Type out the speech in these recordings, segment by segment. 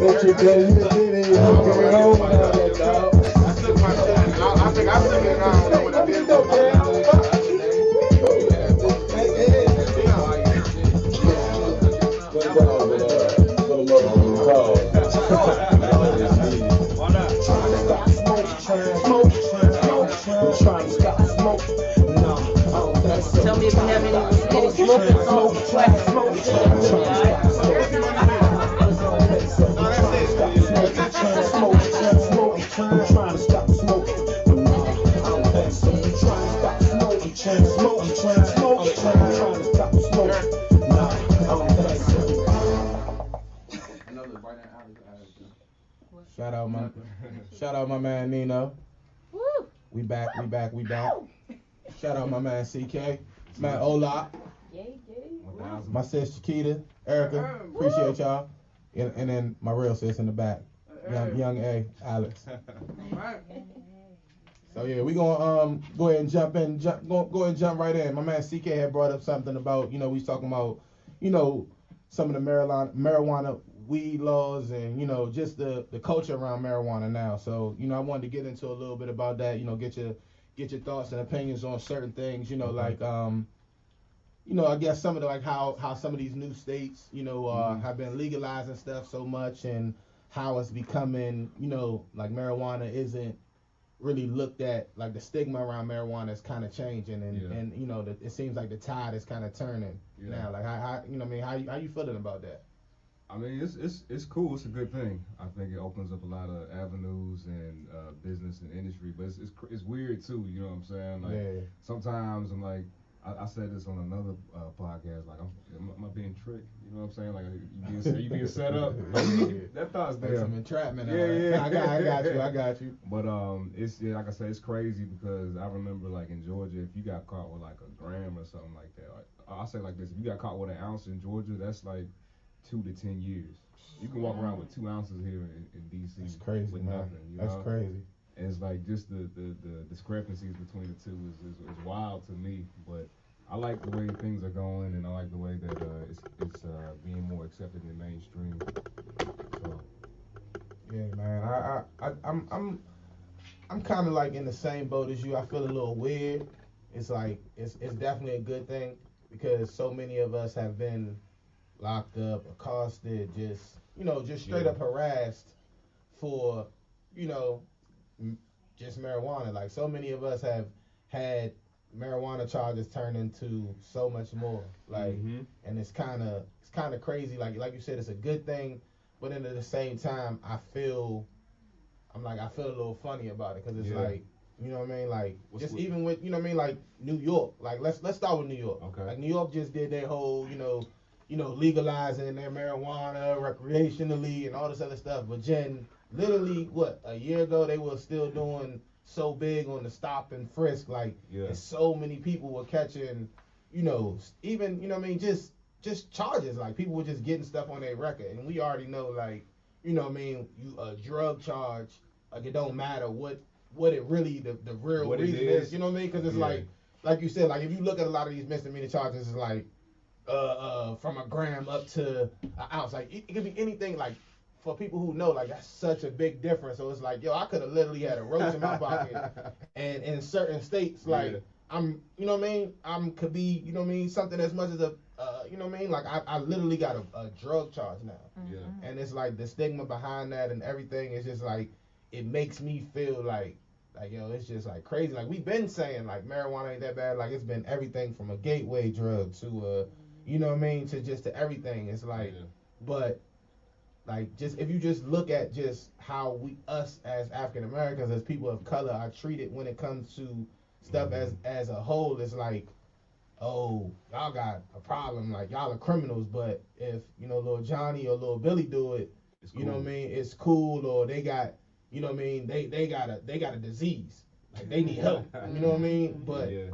What you did, you did it. You came home and all that, dog. I took my shit and I think I took it. I don't know what I did. Tell me if you have any smoking songs. Shout out my man Nino. Woo. We back. Shout out my man CK. Man Ola. Yay. My sis Chiquita, Erica. Appreciate y'all. And then my real sis in the back. Young A, Alex. So yeah, we gonna go ahead and jump right in. My man CK had brought up something about, we was talking about, some of the marijuana weed laws and, just the culture around marijuana now. So, I wanted to get into a little bit about that, get your thoughts and opinions on certain things, like I guess some of the, like how some of these new states, have been legalizing stuff so much, and how it's becoming, like marijuana isn't really looked at, like the stigma around marijuana is kind of changing, and it seems like the tide is kind of turning now. Like how you feeling about that? I mean, it's cool. It's a good thing. I think it opens up a lot of avenues and business and industry. But it's weird too. You know what I'm saying? Like sometimes I'm like, I said this on another podcast. Like, am I being tricked? You know what I'm saying? Like you being set up. That thought's there. Some entrapment. Yeah. I got you. But it's like I said, it's crazy because I remember like in Georgia, if you got caught with like a gram or something like that, I'll say like this: if you got caught with an ounce in Georgia, that's like 2 to 10 years. You can walk around with 2 ounces here in DC. That's crazy, with man. nothing. That's crazy. And it's like just the discrepancies between the two is wild to me. But I like the way things are going, and I like the way that it's being more accepted in the mainstream. So yeah, man. I'm kind of like in the same boat as you. I feel a little weird. It's like it's definitely a good thing because so many of us have been locked up, accosted, just straight up harassed for, just marijuana. Like so many of us have had marijuana charges turned into so much more. Like, and it's kind of crazy. Like you said, it's a good thing, but then at the same time, I feel a little funny about it because it's like, you know what I mean? Like, even with, like New York. Like, let's start with New York. Okay. Like New York just did their whole, legalizing their marijuana recreationally and all this other stuff. But literally, a year ago, they were still doing so big on the stop and frisk. Like, and so many people were catching, even, just charges. Like, people were just getting stuff on their record. And we already know, like, you a drug charge, like, it don't matter what it really, the real what reason is. You know what I mean? Because it's like you said, like, if you look at a lot of these misdemeanor charges, it's like, from a gram up to an ounce. Like, it could be anything. Like, for people who know, like, that's such a big difference. So it's like, I could have literally had a roach in my pocket. And in certain states, like, I'm, could be, something as much as like, I literally got a drug charge now. Yeah. And it's like the stigma behind that and everything is just like, it makes me feel like, it's just like crazy. Like, we've been saying, like, marijuana ain't that bad. Like, it's been everything from a gateway drug to to everything. It's like, but like, just if you just look at just how us as African Americans, as people of color, are treated when it comes to stuff as a whole, it's like, oh, y'all got a problem, like y'all are criminals. But if little Johnny or little Billy do it, cool. It's cool. Or they got, they got a disease. Like, they need help, you know what I mean? But, it's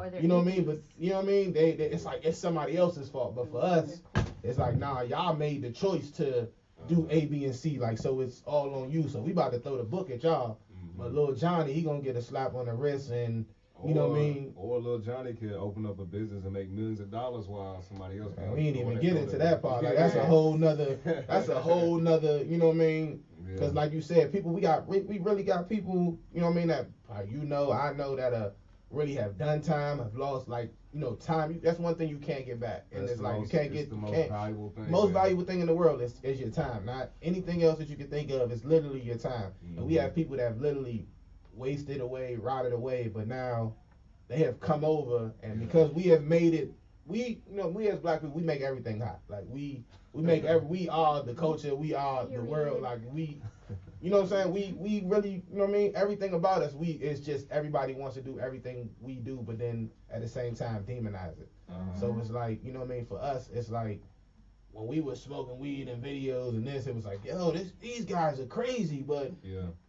like, it's somebody else's fault. But for us, it's like, nah, y'all made the choice to do A, B, and C. Like, so it's all on you. So we about to throw the book at y'all. But little Johnny, he gonna get a slap on the wrist and, You know what I mean? Or little Johnny could open up a business and make millions of dollars while somebody else. We ain't even get into that part. Like that's a whole nother. You know what I mean? Because like you said, people we really got people. You know what I mean? That I know that really have done time, have lost time. That's one thing you can't get back, and it's like you can't get the most valuable thing. Most valuable thing in the world is your time, not anything else that you can think of. It's literally your time, and we have people that have literally wasted away, rotted away, but now they have come over, and because we have made it, we as black people, we make everything hot. Like we are the culture, we are the world. Like you know what I'm saying? We really, you know what I mean? Everything about us, it's just everybody wants to do everything we do, but then at the same time demonize it. So it's like, you know what I mean? For us, it's like when we were smoking weed in videos and this, it was like, yo, these guys are crazy, but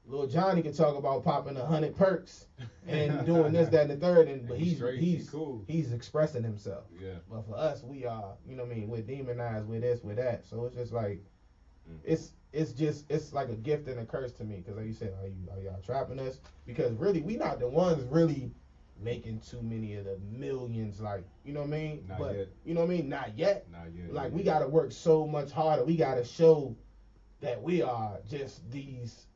little Johnny can talk about popping 100 perks and doing this, that, and the third, but he's cool. He's expressing himself. Yeah. But for us, we are, you know what I mean? We're demonized with this, with that. So it's just like, it's like a gift and a curse to me, because like you said, are y'all trapping us? Because really, we not the ones really making too many of the millions, like, you know what I mean? Not yet. You know what I mean? Not yet. Like, we yet. gotta work so much harder. We gotta show that we are just these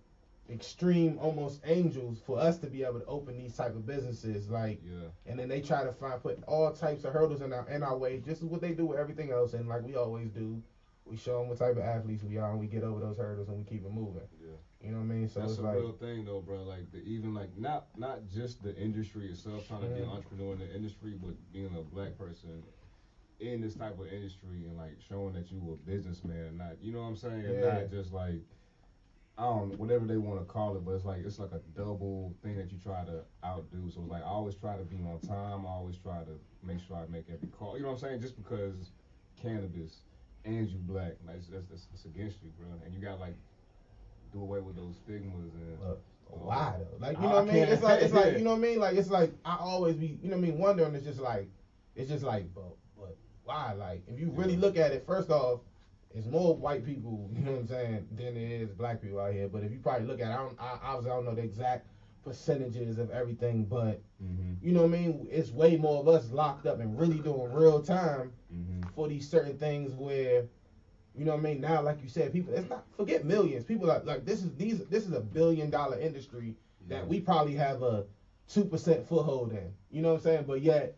extreme, almost angels, for us to be able to open these type of businesses, like, and then they try to put all types of hurdles in our way, just as what they do with everything else, and like we always do, we show them what type of athletes we are, and we get over those hurdles, and we keep it moving. You know what I mean? So that's it's a like, real thing though, bro. Like even like not just the industry itself, trying to be an entrepreneur in the industry, but being a black person in this type of industry and like showing that you a businessman, not, you know what I'm saying, and not just like, I don't know, whatever they want to call it, but it's like a double thing that you try to outdo. So it's like I always try to be on time. I always try to make sure I make every call. You know what I'm saying? Just because cannabis and you black, like that's against you, bro. And you got like do away with those stigmas and. Why though? Like, you know what I mean? It's like you know what I mean? Like, it's like I always be, you know what I mean, wondering. It's just like, but why? Like, if you really look at it, first off, it's more white people, you know what I'm saying, than there is black people out here. But if you probably look at it, I don't know the exact percentages of everything, but you know what I mean? It's way more of us locked up and really doing real time for these certain things where, you know what I mean? Now, like you said, people, it's not, forget millions. People are like, this is a $1 billion industry that we probably have a 2% foothold in. You know what I'm saying? But yet,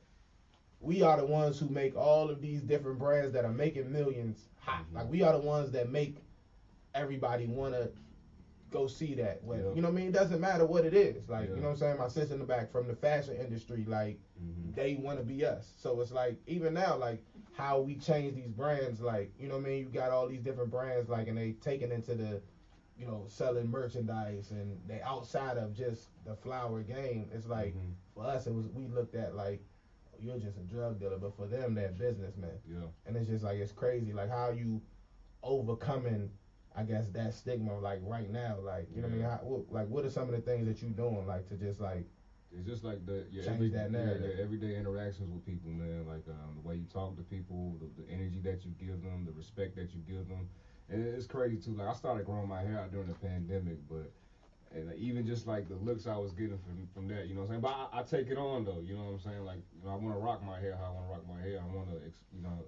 we are the ones who make all of these different brands that are making millions hot. Like, we are the ones that make everybody want to go see that. When, you know what I mean? It doesn't matter what it is. Like, you know what I'm saying? My sister in the back from the fashion industry, like, they want to be us. So it's like, even now, like, how we change these brands, like, you know what I mean? You got all these different brands, like, and they taking into the, you know, selling merchandise, and they outside of just the flower game. It's like, for us, we looked at like, you're just a drug dealer, but for them, they're businessmen. And it's just like, it's crazy, like how you overcoming, I guess, that stigma, like right now, like, you know what I mean? What are some of the things that you doing, like, to just like, it's just like your everyday interactions with people, man. Like the way you talk to people, the energy that you give them, the respect that you give them, and it's crazy too. Like I started growing my hair out during the pandemic, and even just like the looks I was getting from that, you know what I'm saying. But I take it on though, you know what I'm saying. Like, you know, I want to rock my hair how I want to rock my hair. I want to, you know,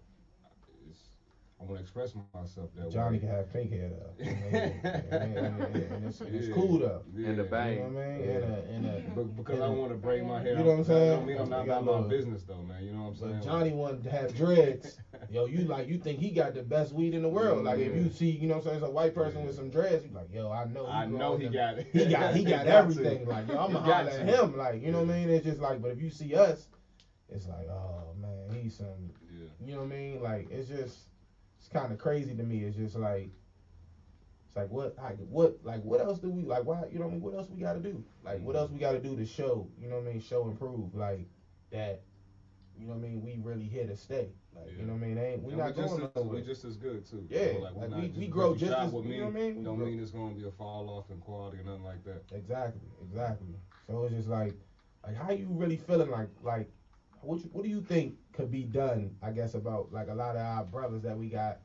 I want to express myself that Johnny way. can have pink hair though. And it's cool though. And the bang. You know what I mean? Because I want to braid my hair. You know what I'm saying? I don't mean I'm not about my business though, man. You know what I'm saying? Johnny wanted to have dreads. Yo, you think he got the best weed in the world. Like, if you see, you know what I'm saying, it's a white person with some dreads, you like, yo, I know he got it. He got everything. Like, yo, I'm gonna holler at him. Like, you know what I mean? It's just like, but if you see us, it's like, oh man, he's some, you know what I mean? Like, it's kind of crazy to me. It's just like, it's like, what else do we, like, why, you know what I mean? What else we got to do? Like, what else we got to do to show, you know what I mean? Show and prove, like, that, you know what I mean? We really here to stay. Like, you know what I mean? We're not going nowhere. We just as good too. Yeah, like we grow just as, with me, you know what I mean? Don't mean it's gonna be a fall off in quality or nothing like that. Exactly. So it's just like how you really feeling? Like, what do you think could be done? I guess about like a lot of our brothers that we got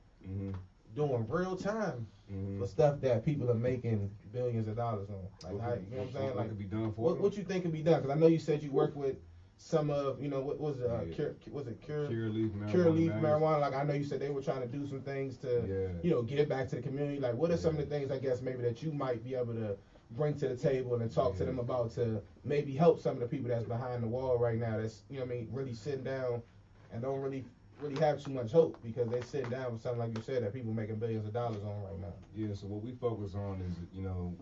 doing real time Mm-hmm. for stuff that people are making billions of dollars on. Like, how, you know what I'm saying? What Like, could be done for them? what you think could be done? Because I know you said you work with some of, you know, what was it? Cure Leaf Marijuana. Like, I know you said they were trying to do some things to, you know, give back to the community. Like, what are some of the things, I guess, maybe that you might be able to bring to the table and talk to them about to maybe help some of the people that's behind the wall right now that's, you know what I mean, really sitting down and don't really have too much hope because they sitting down with something like you said that people making billions of dollars on right now. Yeah, so what we focus on is, you know,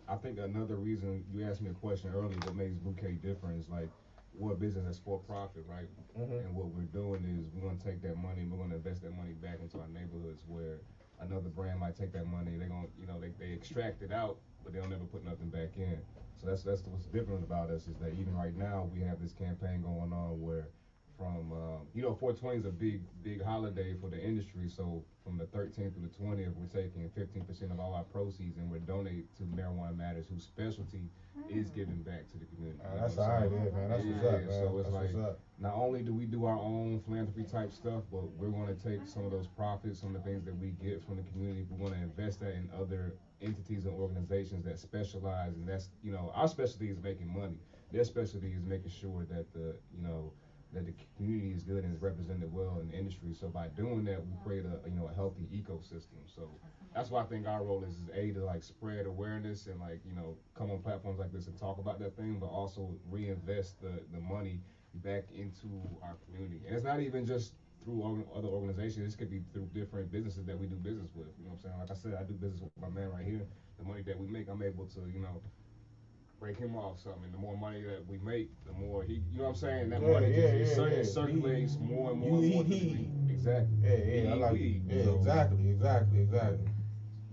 I think another reason you asked me a question earlier, what makes Bouquet different is like we're a business that's for profit, right? And what we're doing is we're gonna take that money and we're gonna invest that money back into our neighborhoods where another brand might take that money, they're gonna, you know, they extract it out, but they'll never put nothing back in. So that's what's different about us is that even right now we have this campaign going on where from you know, 420 is a big holiday for the industry. So from the 13th through the 20th, we're taking 15% of all our proceeds and we're donating to Marijuana Matters, whose specialty is giving back to the community. That's all right, man. That's what's up, man. So it's that's like not only do we do our own philanthropy type stuff, but we're going to take some of those profits, some of the things that we get from the community, we're going to invest that in other entities and organizations that specialize, and that's, you know, our specialty is making money. Their specialty is making sure that the, you know, that the community is good and is represented well in the industry. So by doing that, we create a, you know, a healthy ecosystem. So that's why I think our role is A, to like spread awareness and like, you know, come on platforms like this and talk about that thing, but also reinvest the money back into our community. And it's not even just through other organizations. This could be through different businesses that we do business with. You know what I'm saying? Like I said, I do business with my man right here. The money that we make, I'm able to, you know, break him off something. The more money that we make, the more he, you know what I'm saying? That money just circulates more and more. Exactly. I like exactly.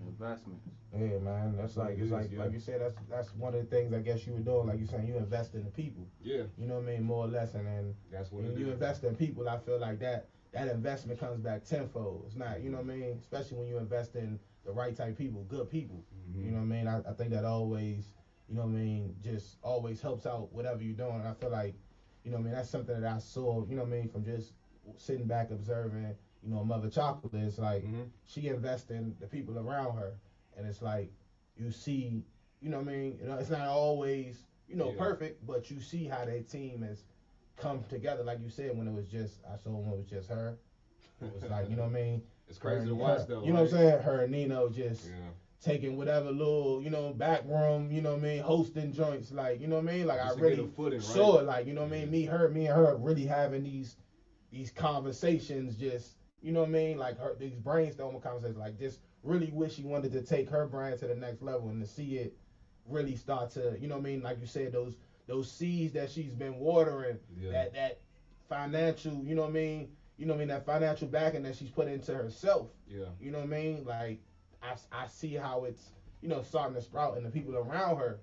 Investments. Yeah, man. That's like it's like you said. That's one of the things I guess you were doing. Like you're saying, you invest in the people. Yeah. You know what I mean? More or less, and then that's what when you invest in people, I feel like that investment comes back tenfold. It's not, you know what I mean? Especially when you invest in the right type of people, good people. You know what I mean? I think that always, you know what I mean, just always helps out whatever you're doing. And I feel like, you know what I mean, that's something that I saw, you know what I mean, from just sitting back observing, you know, Mother Chocolate. It's like she invests in the people around her. And it's like you see, you know what I mean, you know, it's not always, you know, perfect, but you see how their team has come together. Like you said, when it was just, I saw when it was just her. It was like, you know what I mean? It's crazy to watch though. You know what I'm saying? Her and Nino just taking whatever little, you know, back room, you know what I mean, hosting joints, like, you know what I mean? Like just I really saw it, like, you know what I mean? Me and her really having these conversations, just, you know what I mean? Like these brainstorming conversations, like just really wish she wanted to take her brand to the next level and to see it really start to, you know what I mean? Like you said, those seeds that she's been watering, that financial, you know what I mean? You know what I mean? That financial backing that she's put into herself. Yeah. You know what I mean? Like I see how it's, you know, starting to sprout, and the people around her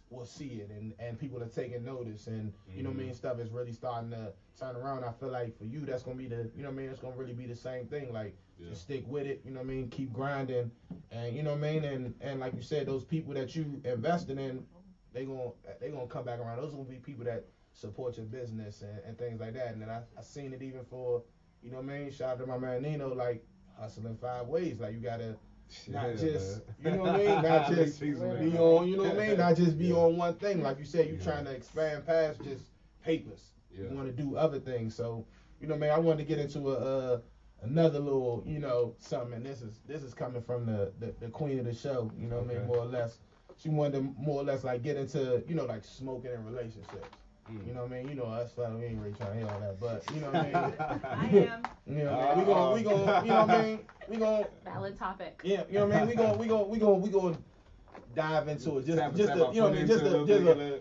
will see it, and people are taking notice, and you know what I mean, stuff is really starting to turn around. I feel like for you, that's gonna be the, you know what I mean, it's gonna really be the same thing. Like just stick with it, you know what I mean, keep grinding, and you know what I mean, and like you said, those people that you invested in, they gonna come back around. Those gonna be people that support your business and things like that. And then I seen it even for, you know what I mean, shout out to my man Nino, like hustling 5 ways. Like you gotta not just, you know what I mean, not just be on, you know what I mean, not just be on one thing. Like you said, you trying to expand past just papers. You want to do other things. So, you know what I mean, I wanted to get into another little, you know, something, and this is coming from the queen of the show, you know what I mean, more or less. She wanted to more or less like get into, you know, like smoking and relationships. You know what I mean? You know us, so we ain't really trying to hear all that, but you know what I mean? I am. You know what I mean? We gonna, you know what I mean? We gonna valid topic. Yeah, you know what I mean? We gonna dive into it. Just you know what I mean? Just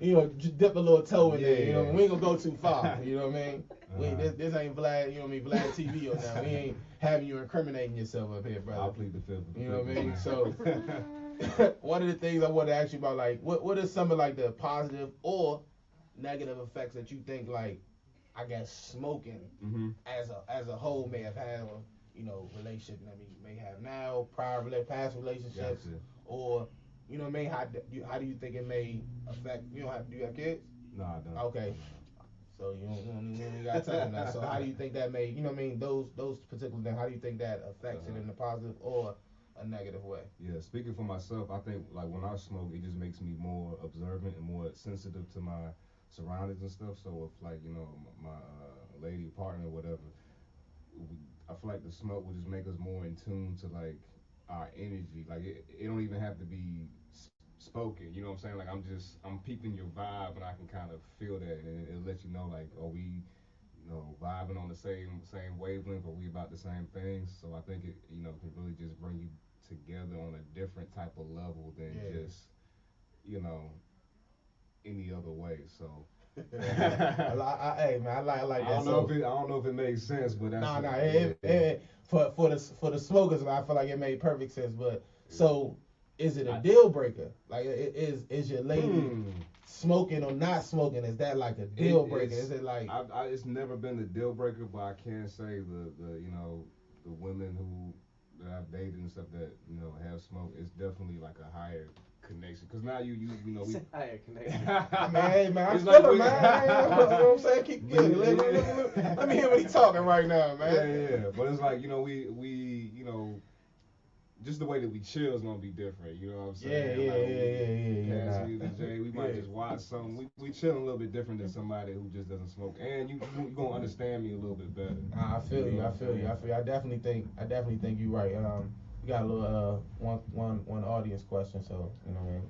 you know, just dip a little toe in there. You know, we ain't gonna go too far. You know what I mean? This ain't Vlad. You know what I mean? Vlad TV or now. We ain't having you incriminating yourself up here, brother. I'll plead the fifth. You know what I mean? So one of the things I want to ask you about, like, what are some of like the positive or negative effects that you think, like, I guess smoking as a whole may have had on, you know, relationship that we may have now, past relationships, or you know what I mean? How do you think it may affect? You know, do you have kids? No, I don't. Okay. So you ain't got to touch on that. So how do you think that may, you know what I mean, those particular things, how do you think that affects it in a positive or a negative way? Yeah, speaking for myself, I think like when I smoke, it just makes me more observant and more sensitive to my surroundings and stuff. So if like, you know, my lady partner or whatever, I feel like the smoke would just make us more in tune to like our energy. Like it don't even have to be spoken. You know what I'm saying? Like I'm peeping your vibe and I can kind of feel that and it'll let you know like are we vibing on the same wavelength, are we about the same things? So I think it can really just bring you together on a different type of level than just any other way. So. Hey man, I like that. I don't know if it makes sense, but that's for the smokers, I feel like it made perfect sense. But so, is it a deal breaker? Like, is your lady smoking or not smoking? Is that like a deal breaker? Is it like? It's never been a deal breaker, but I can say the women that I've dated and stuff that have smoked, it's definitely like a higher connection, because now we higher connection. Hey man, I'm it's still like man. You know what I'm saying? Keep getting. Let me hear what he's talking right now, man. Yeah. But it's like we just the way that we chill is gonna be different. You know what I'm saying? Yeah. Pass me the J. We might just watch something. We chill a little bit different than somebody who just doesn't smoke. And you gonna understand me a little bit better. I feel you. I definitely think you're right. We got a little one audience question, so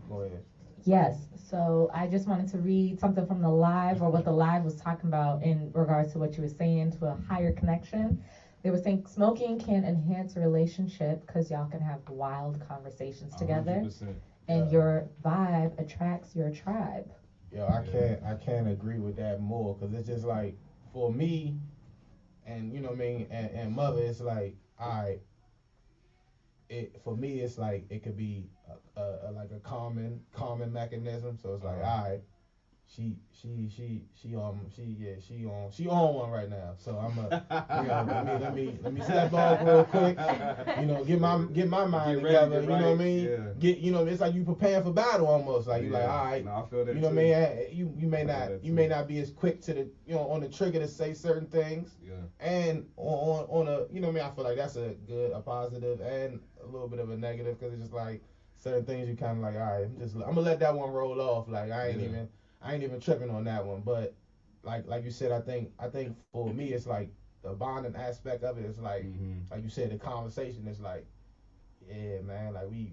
go ahead. Yes, so I just wanted to read something from the live, or what the live was talking about in regards to what you were saying, to a higher connection. They were saying smoking can enhance a relationship because y'all can have wild conversations together, 100%. And your vibe attracts your tribe. Yo, I can't agree with that more, because it's just like, for me, and and mother, it's like, alright, for me, it's like it could be like a calming mechanism. So it's like, alright, she on one right now. So I'm let me step off real quick. Get my mind together. You know what I mean? Yeah. It's like you preparing for battle almost. Like you like, alright. No, I feel that you know too. what I mean? You may not be as quick to the on the trigger to say certain things. Yeah. And on a I feel like that's a positive and a little bit of a negative, because it's just like certain things you kind of like, all right, I'm gonna let that one roll off. Like I ain't even tripping on that one. But like you said, I think for me it's like the bonding aspect of it is like like you said, the conversation is like, yeah man, like we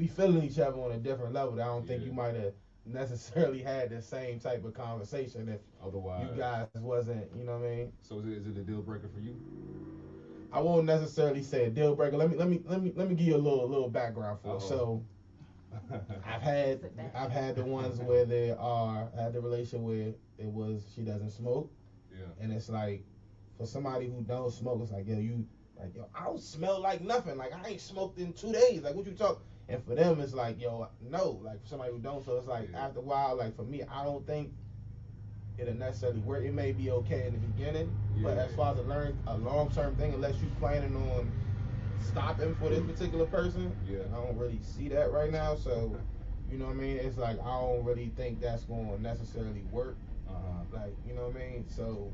feeling each other on a different level that I don't think you might have necessarily had the same type of conversation if otherwise you guys wasn't, you know what I mean? So is it a deal breaker for you? I won't necessarily say a deal breaker. Let me give you a little background for it. So I've had the ones where I had the relation where she doesn't smoke. Yeah. And it's like, for somebody who don't smoke, it's like, yo, I don't smell like nothing. Like I ain't smoked in 2 days. Like what you talk? And for them, it's like, yo, no. Like for somebody who don't, so it's like after a while, like for me, I don't think it'll necessarily work. It may be okay in the beginning, but as far as a long-term thing, unless you planning on stopping for this particular person, I don't really see that right now. So, you know what I mean? It's like I don't really think that's going to necessarily work. Like, you know what I mean? So,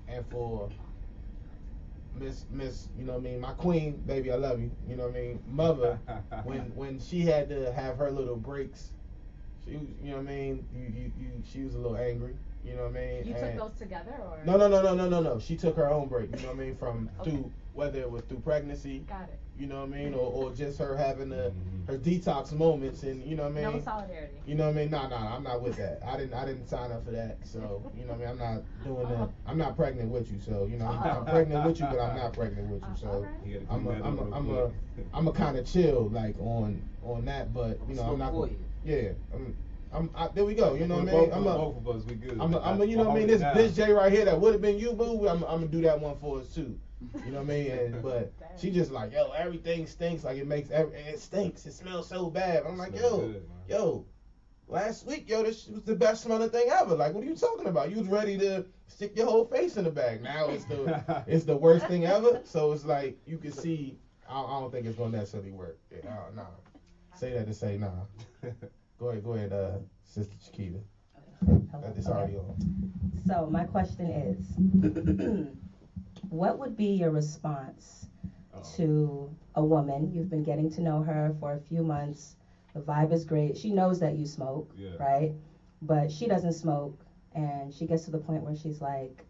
and for Miss, you know what I mean, my queen, baby, I love you. You know what I mean, mother, when she had to have her little breaks, she was, you know what I mean, she was a little angry. You know what I mean? You took those together, or? No. She took her own break. You know what I mean? From through, whether it was through pregnancy. Got it. You know what I mean? Or just her having her detox moments, and you know what I mean? No solidarity. You know what I mean? No, I'm not with that. I didn't sign up for that. So you know what I mean? I'm not doing that. I'm not pregnant with you. So you know I'm pregnant with you, but I'm not pregnant with you. So I'm a kind of chill like on that, but you know I'm not. Yeah. There we go. You know what I mean? Both of us, we good. You know what I mean? This J right here that would have been you, boo. I'm gonna do that one for us too. You know what I mean? But she just like, yo, everything stinks. Like it stinks. It smells so bad. I'm like, yo, last week, this was the best smelling thing ever. Like, what are you talking about? You was ready to stick your whole face in the bag. Now it's the worst thing ever. So it's like you can see. I don't think it's gonna necessarily work. Nah. Say that to say nah. Go ahead, Sister Chiquita. It's already on. So my question is, what would be your response to a woman? You've been getting to know her for a few months. The vibe is great. She knows that you smoke, right? But she doesn't smoke, and she gets to the point where she's like,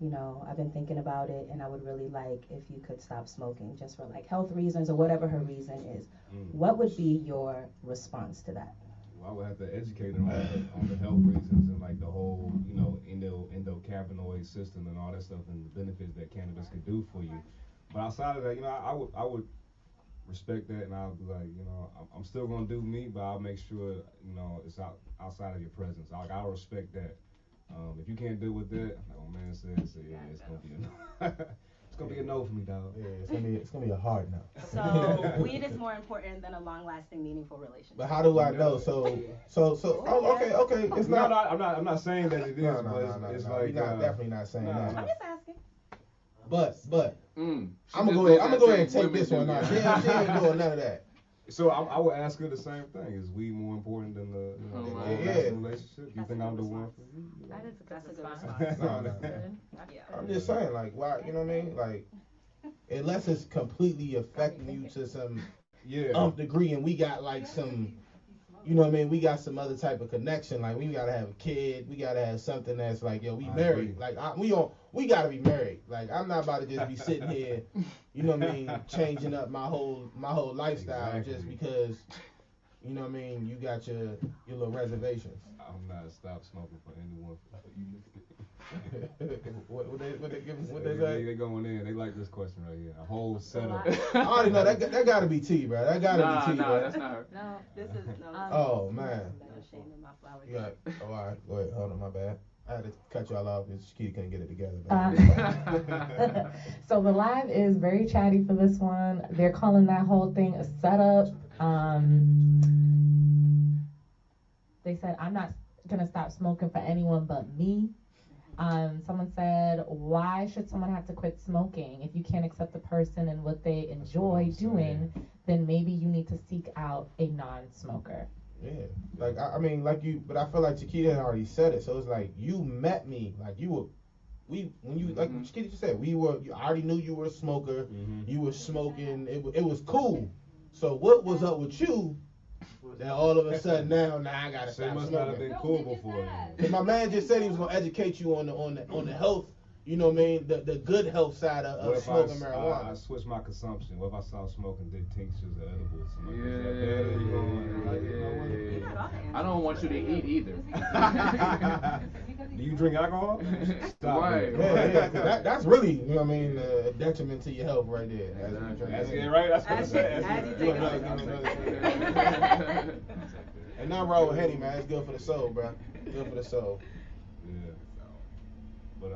you know, I've been thinking about it, and I would really like if you could stop smoking just for like health reasons or whatever her reason is. What would be your response to that? Well, I would have to educate her on the health reasons and like the whole, you know, endocannabinoid system and all that stuff and the benefits that cannabis could do for you. But outside of that, you know, I would respect that, and I'll be like, you know, I'm still gonna do me, but I'll make sure, you know, it's outside of your presence. I'll respect that. If you can't deal with that, like my man said, yeah, it's gonna be a no. It's gonna be a no for me, dog. Yeah, it's gonna be a hard no. So weed is more important than a long-lasting, meaningful relationship. But how do I know? So. Oh, okay. It's not. No, I'm not saying that it is, but it's like definitely not saying that. I'm just asking. But I'm gonna go ahead and take this one out. She ain't doing none of that. So I would ask her the same thing. Is weed more important than the relationship? Do you think I'm the one for you? That's a good response. No. I'm just saying, like, why? You know what I mean? Like, unless it's completely affecting you to some degree, and we got like some, you know what I mean? We got some other type of connection. Like, we gotta have a kid. We gotta have something that's like, yo, we married. Like, we gotta be married. Like, I'm not about to just be sitting here, you know what I mean, changing up my whole lifestyle just because, you know what I mean, you got your little reservations. I'm not stop smoking for anyone. What they say? They going in. They like this question right here. A whole setup. I already know that gotta be T, bro. That gotta be T, bro. That's not her. No, this is no. Oh man. No shame in my flowers. Yeah. Oh, all right. Go ahead. Hold on, my bad. I had to cut y'all off because Shakita couldn't get it together. So the live is very chatty for this one. They're calling that whole thing a setup. They said, I'm not gonna stop smoking for anyone but me. Someone said, why should someone have to quit smoking? If you can't accept the person and what they enjoy doing, then maybe you need to seek out a non-smoker. Yeah, like I mean, like you, but I feel like Chiquita had already said it. So it's like you met me, like you were, when you like Chiquita just said, I already knew you were a smoker. You were smoking. It was cool. So what was up with you? That all of a sudden now I gotta stop smoking. Must not have been cool before. Cause my man just said he was gonna educate you on the health. You know what I mean? The good health side of smoking marijuana. I switched my consumption. What if I stopped smoking did tinctures or edibles? I don't want you to eat either. Do you drink alcohol? Stop. Right. Yeah. That's really, you know what I mean, a detriment to your health right there. That's it, right? That's what I said. And not wrong with Henny, man. It's good for the soul, bro. Good for the soul. Yeah. But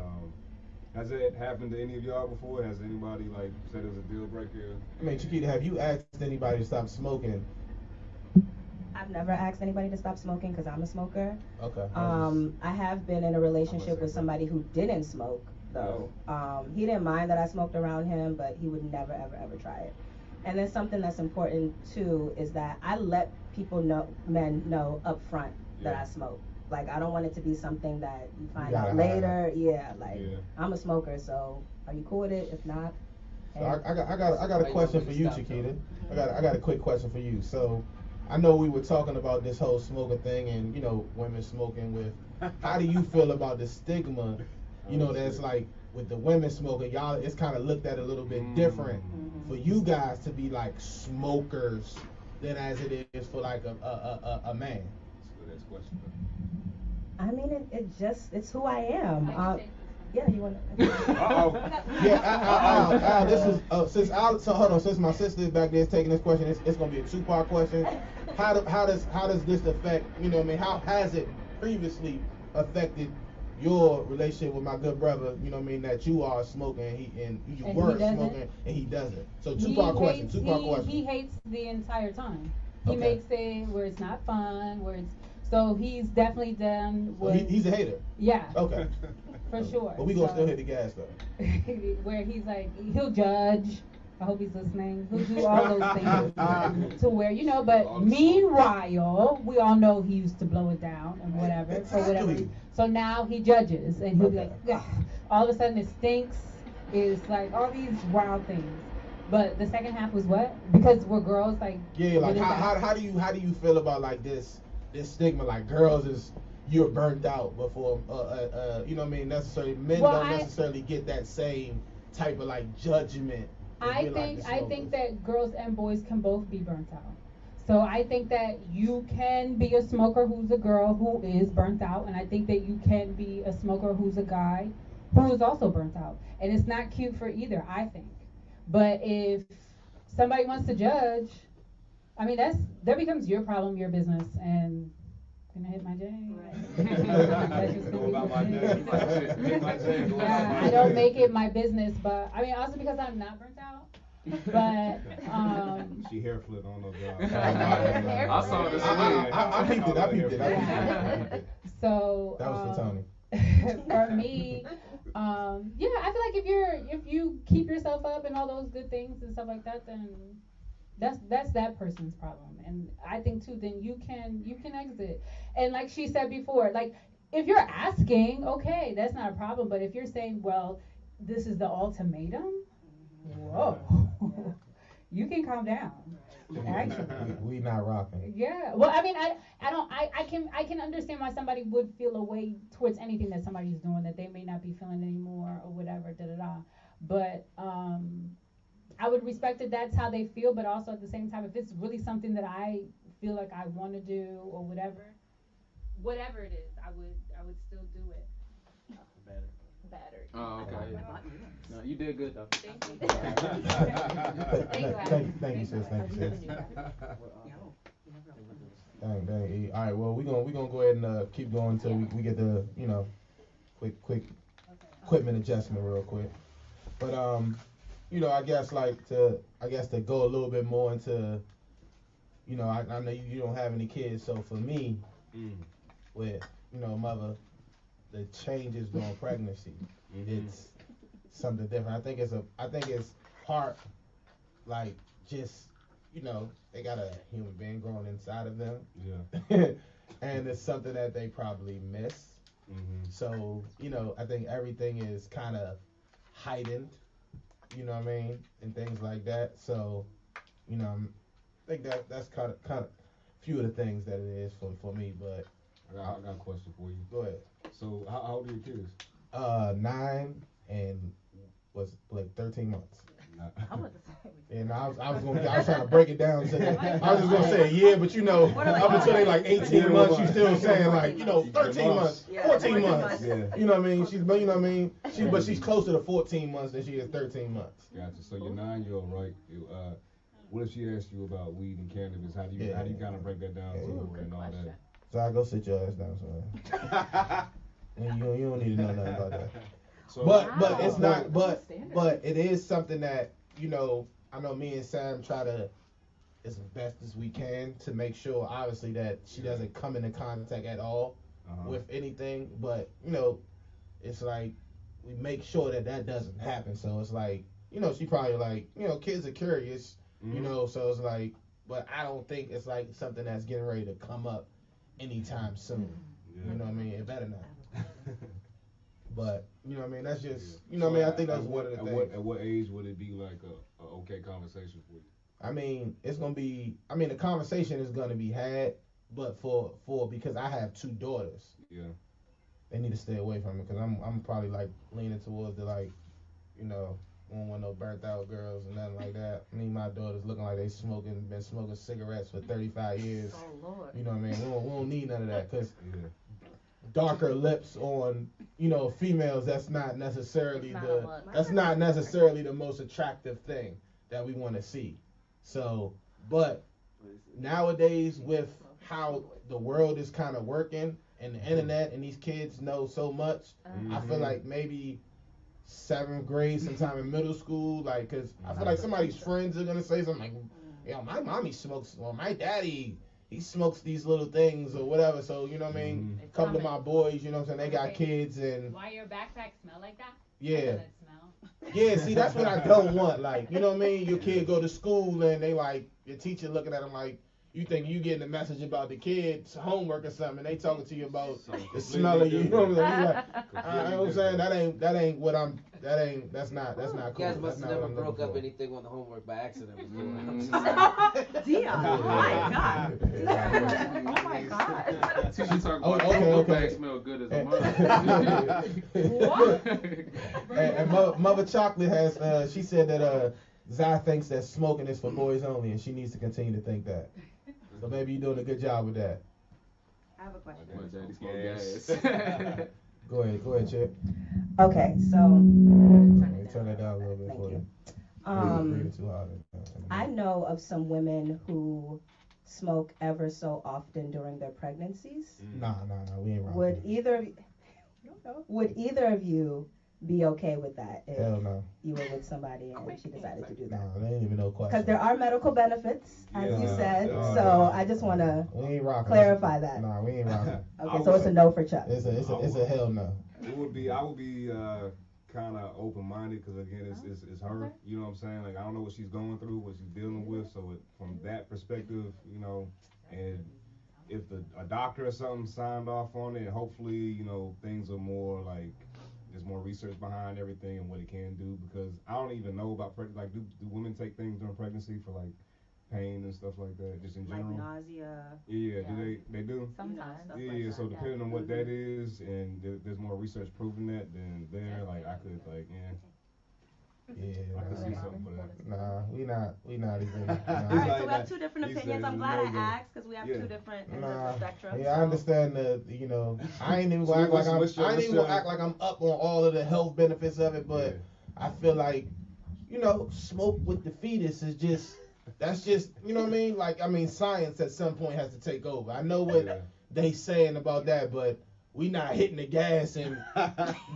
has it happened to any of y'all before? Has anybody like said it was a deal breaker? I mean, Chiquita, have you asked anybody to stop smoking? I've never asked anybody to stop smoking because I'm a smoker. Okay. I have been in a relationship with somebody who didn't smoke, though. He didn't mind that I smoked around him, but he would never, ever try it. And then something that's important, too, is that I let men know up front that I smoke. Like, I don't want it to be something that you find out later. I'm a smoker, so are you cool with it? If not, so I got a question for you, Chiquita. I got a quick question for you. So I know we were talking about this whole smoking thing and, you know, women smoking with. How do you feel about the stigma, you know, that's like with the women smoking? Y'all, it's kind of looked at a little bit different for you guys to be like smokers than as it is for like a man. That's a question. I mean, it's who I am. Yeah, you want to? This is since my sister is back there taking this question, it's gonna be a 2-part question. How does this affect? You know what I mean? How has it previously affected your relationship with my good brother? You know what I mean? That you are smoking and you were smoking and he doesn't. So 2-part question. He hates the entire time. He makes it where it's not fun, so he's definitely done with. He's a hater. Yeah. Okay. For sure. But we gonna still hit the gas though. Where he's like, he'll judge. I hope he's listening. Who do all those things to where, you know, but meanwhile, we all know he used to blow it down and whatever, for whatever. So now he judges and he'll be like, ugh. All of a sudden it stinks. It's like all these wild things. But the second half was what? Because we're girls, like, yeah, like how do you feel about like this stigma, like girls is you're burnt out before you know what I mean, necessarily men don't necessarily get that same type of like judgment. I think that girls and boys can both be burnt out. So I think that you can be a smoker who's a girl who is burnt out, and I think that you can be a smoker who's a guy who is also burnt out. And it's not cute for either, I think. But if somebody wants to judge, I mean, that becomes your problem, your business, and can I hit my J? Right. Go about my day. Hit my J. Yeah, I don't make it my business, but I mean, also because I'm not burnt out. But she hair flipped on no job. I saw this. I peeped it. So that was for Tony. For me, yeah, I feel like if you keep yourself up and all those good things and stuff like that, then that's that person's problem. And I think too, then you can exit. And like she said before, like if you're asking, okay, that's not a problem. But if you're saying, well, this is the ultimatum, whoa, you can calm down. Actually, we not rocking. Yeah. Well, I mean, I can understand why somebody would feel a way towards anything that somebody's doing that they may not be feeling anymore or whatever. But I would respect that that's how they feel. But also at the same time, if it's really something that I feel like I want to do or whatever it is, I would still do it. Better. Oh, okay. No, you did good though. Thank you. Thank you, sis. Dang. All right, well, we gonna go ahead and keep going until we get the quick equipment adjustment real quick. But I guess to go a little bit more into, I know you don't have any kids, so for me, with mother, the changes during pregnancy, it's something different. I think it's part like just they got a human being growing inside of them. Yeah. And it's something that they probably miss. So, I think everything is kind of heightened, you know what I mean, and things like that. So, I think that's kind of few of the things that it is for me. But I got a question for you. Go ahead. So, how old are your kids? 9 and was like 13 months. And I was trying to break it down to that. I was just gonna say a year, but up until they like 18 months, you still saying like 13 months, 14 months. Yeah. You know what I mean? She's closer to 14 months than she is 13 months. Gotcha. So your 9-year-old, right? What if she asked you about weed and cannabis? How do you kind of break that down to her and all that? So I go sit your ass down somewhere. And you don't need to know nothing about that. So, but it's not. But it is something that I know me and Sam try to as best as we can to make sure, obviously, that she doesn't come into contact at all with anything. But it's like we make sure that doesn't happen. So it's like she probably like kids are curious, So it's like, but I don't think it's like something that's getting ready to come up anytime soon. Yeah. You know what I mean? It better not. But that's just I think that's one of the things. At what age would it be like a okay conversation for you? I mean, it's gonna be. I mean, the conversation is gonna be had, but for because I have 2 daughters. Yeah. They need to stay away from it because I'm probably like leaning towards the like, won't want no burnt out girls and nothing like that. I need my daughters looking like been smoking cigarettes for 35 years. Oh Lord. You know what I mean? We don't need none of that because. Yeah. Darker lips on females, that's not necessarily the most attractive thing that we want to see. So, but nowadays with how the world is kind of working and the internet and these kids know so much, I feel like maybe 7th grade, sometime in middle school, like, cause I feel like somebody's friends are gonna say something like, my mommy smokes, or my daddy, he smokes these little things or whatever. So, you know what I mean? A couple of my boys, they got kids and. Why your backpack smell like that? Yeah. Yeah, see, that's what I don't want. Like, you know what I mean? Your kid go to school and they like, your teacher looking at them like, you think you getting a message about the kid's homework or something, and they talking to you about the smell of you. You know what I'm saying? Like, you know what I'm saying? That ain't what I'm. That's not cool. You guys must have never broke up for. anything on the homework by accident before. Dion, oh my God. Oh my God. She should talk about okay. bag smell good as a mother. What? And Mother Chocolate has, she said that Zai thinks that smoking is for boys only, and she needs to continue to think that. So maybe you're doing a good job with that. I have a question. Go ahead, Chip. Okay, so Turn that down a little bit for you. Too hard. I know of some women who smoke ever so often during their pregnancies. Nah, we ain't rocking. Would either of you be okay with that if Hell no. you were with somebody and she decided to do that? Nah, there ain't even no question. Because there are medical benefits, as you said, so I just want to clarify that. Nah, we ain't rocking. Okay, so it's a no for Chuck. It's a hell no. I would be kind of open-minded because again, it's her. You know what I'm saying? Like I don't know what she's going through, what she's dealing with. So from that perspective, you know, and if a doctor or something signed off on it, hopefully, you know, things are more like. There's more research behind everything and what it can do because I don't even know about like do women take things during pregnancy for like pain and stuff like that just in general? Like nausea. Yeah. Do they do? Sometimes. Yeah. So depending on what that is and there's more research proving that, then I could like I could see something for that. Nah, we not even. All right, so we have two different opinions. I'm glad I asked because we have two different ends of the spectrum. Yeah, I understand I ain't even gonna act like I'm up on all of the health benefits of it, but I feel like, smoke with the fetus is that's just, you know what I mean? Science at some point has to take over. I know what they saying about that, but we not hitting the gas and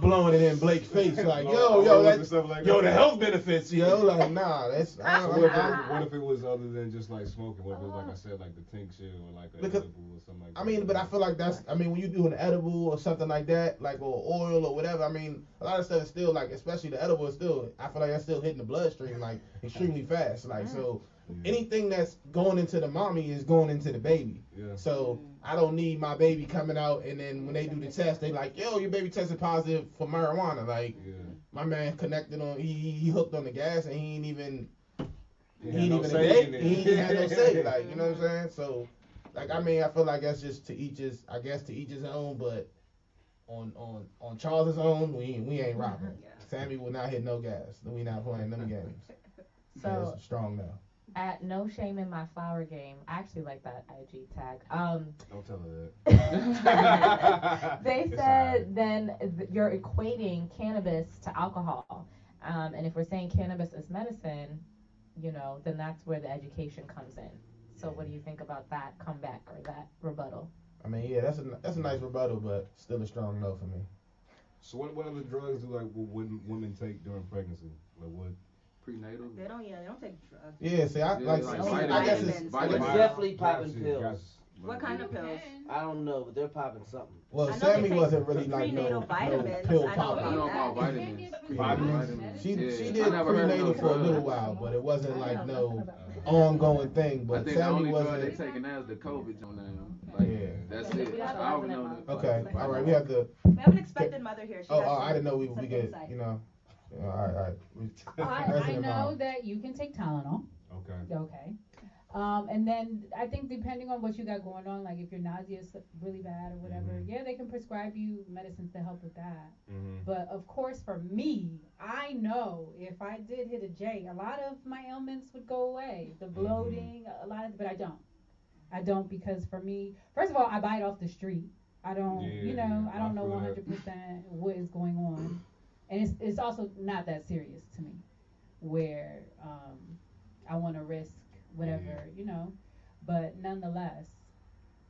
blowing it in Blake's face like, the health benefits, like, nah, that's. What if it was other than just like smoking? What if it was like I said, like the tincture or like an edible or something like that? I mean, but I feel like when you do an edible or something like that, like or oil or whatever, I mean, a lot of stuff is still like, especially the edible is still, I feel like that's still hitting the bloodstream like extremely fast, like so. Anything that's going into the mommy is going into the baby. Yeah. So I don't need my baby coming out and then when they do the test, they like, yo, your baby tested positive for marijuana. Like, my man connected on, he hooked on the gas and he ain't even had no say. Like, you know what I'm saying? So, like, I mean, I feel like that's just to each his own. But on Charles's own, we ain't rocking. Sammy will not hit no gas. We not playing them games. So it's strong now. At No Shame in My Flower Game, I actually like that IG tag. Don't tell her that. They said then you're equating cannabis to alcohol. And if we're saying cannabis is medicine, then that's where the education comes in. So what do you think about that comeback or that rebuttal? I mean, yeah, that's a nice rebuttal, but still a strong no for me. So what other drugs do women take during pregnancy? Like what? Prenatal. They don't take drugs. Yeah, see, I guess it's definitely popping pills. What kind of pills? I don't know, but they're popping something. Well, Sammy wasn't really like no pill popper. I know about vitamins. She did prenatal for a little while, but it wasn't like no ongoing thing. But I think Sammy the only wasn't. drug they taking now is the COVID on them. Like, that's it. I don't know that. Okay, all right, we have an expected mother here. I didn't know we get all right. I know that you can take Tylenol. Okay. And then I think depending on what you got going on, like if your nausea is really bad or whatever, they can prescribe you medicines to help with that. But of course, for me, I know if I did hit a J, a lot of my ailments would go away. The bloating, but I don't. I don't because for me, first of all, I buy it off the street. I don't, I don't know 100% what is going on. And it's also not that serious to me, where I want to risk whatever, But nonetheless,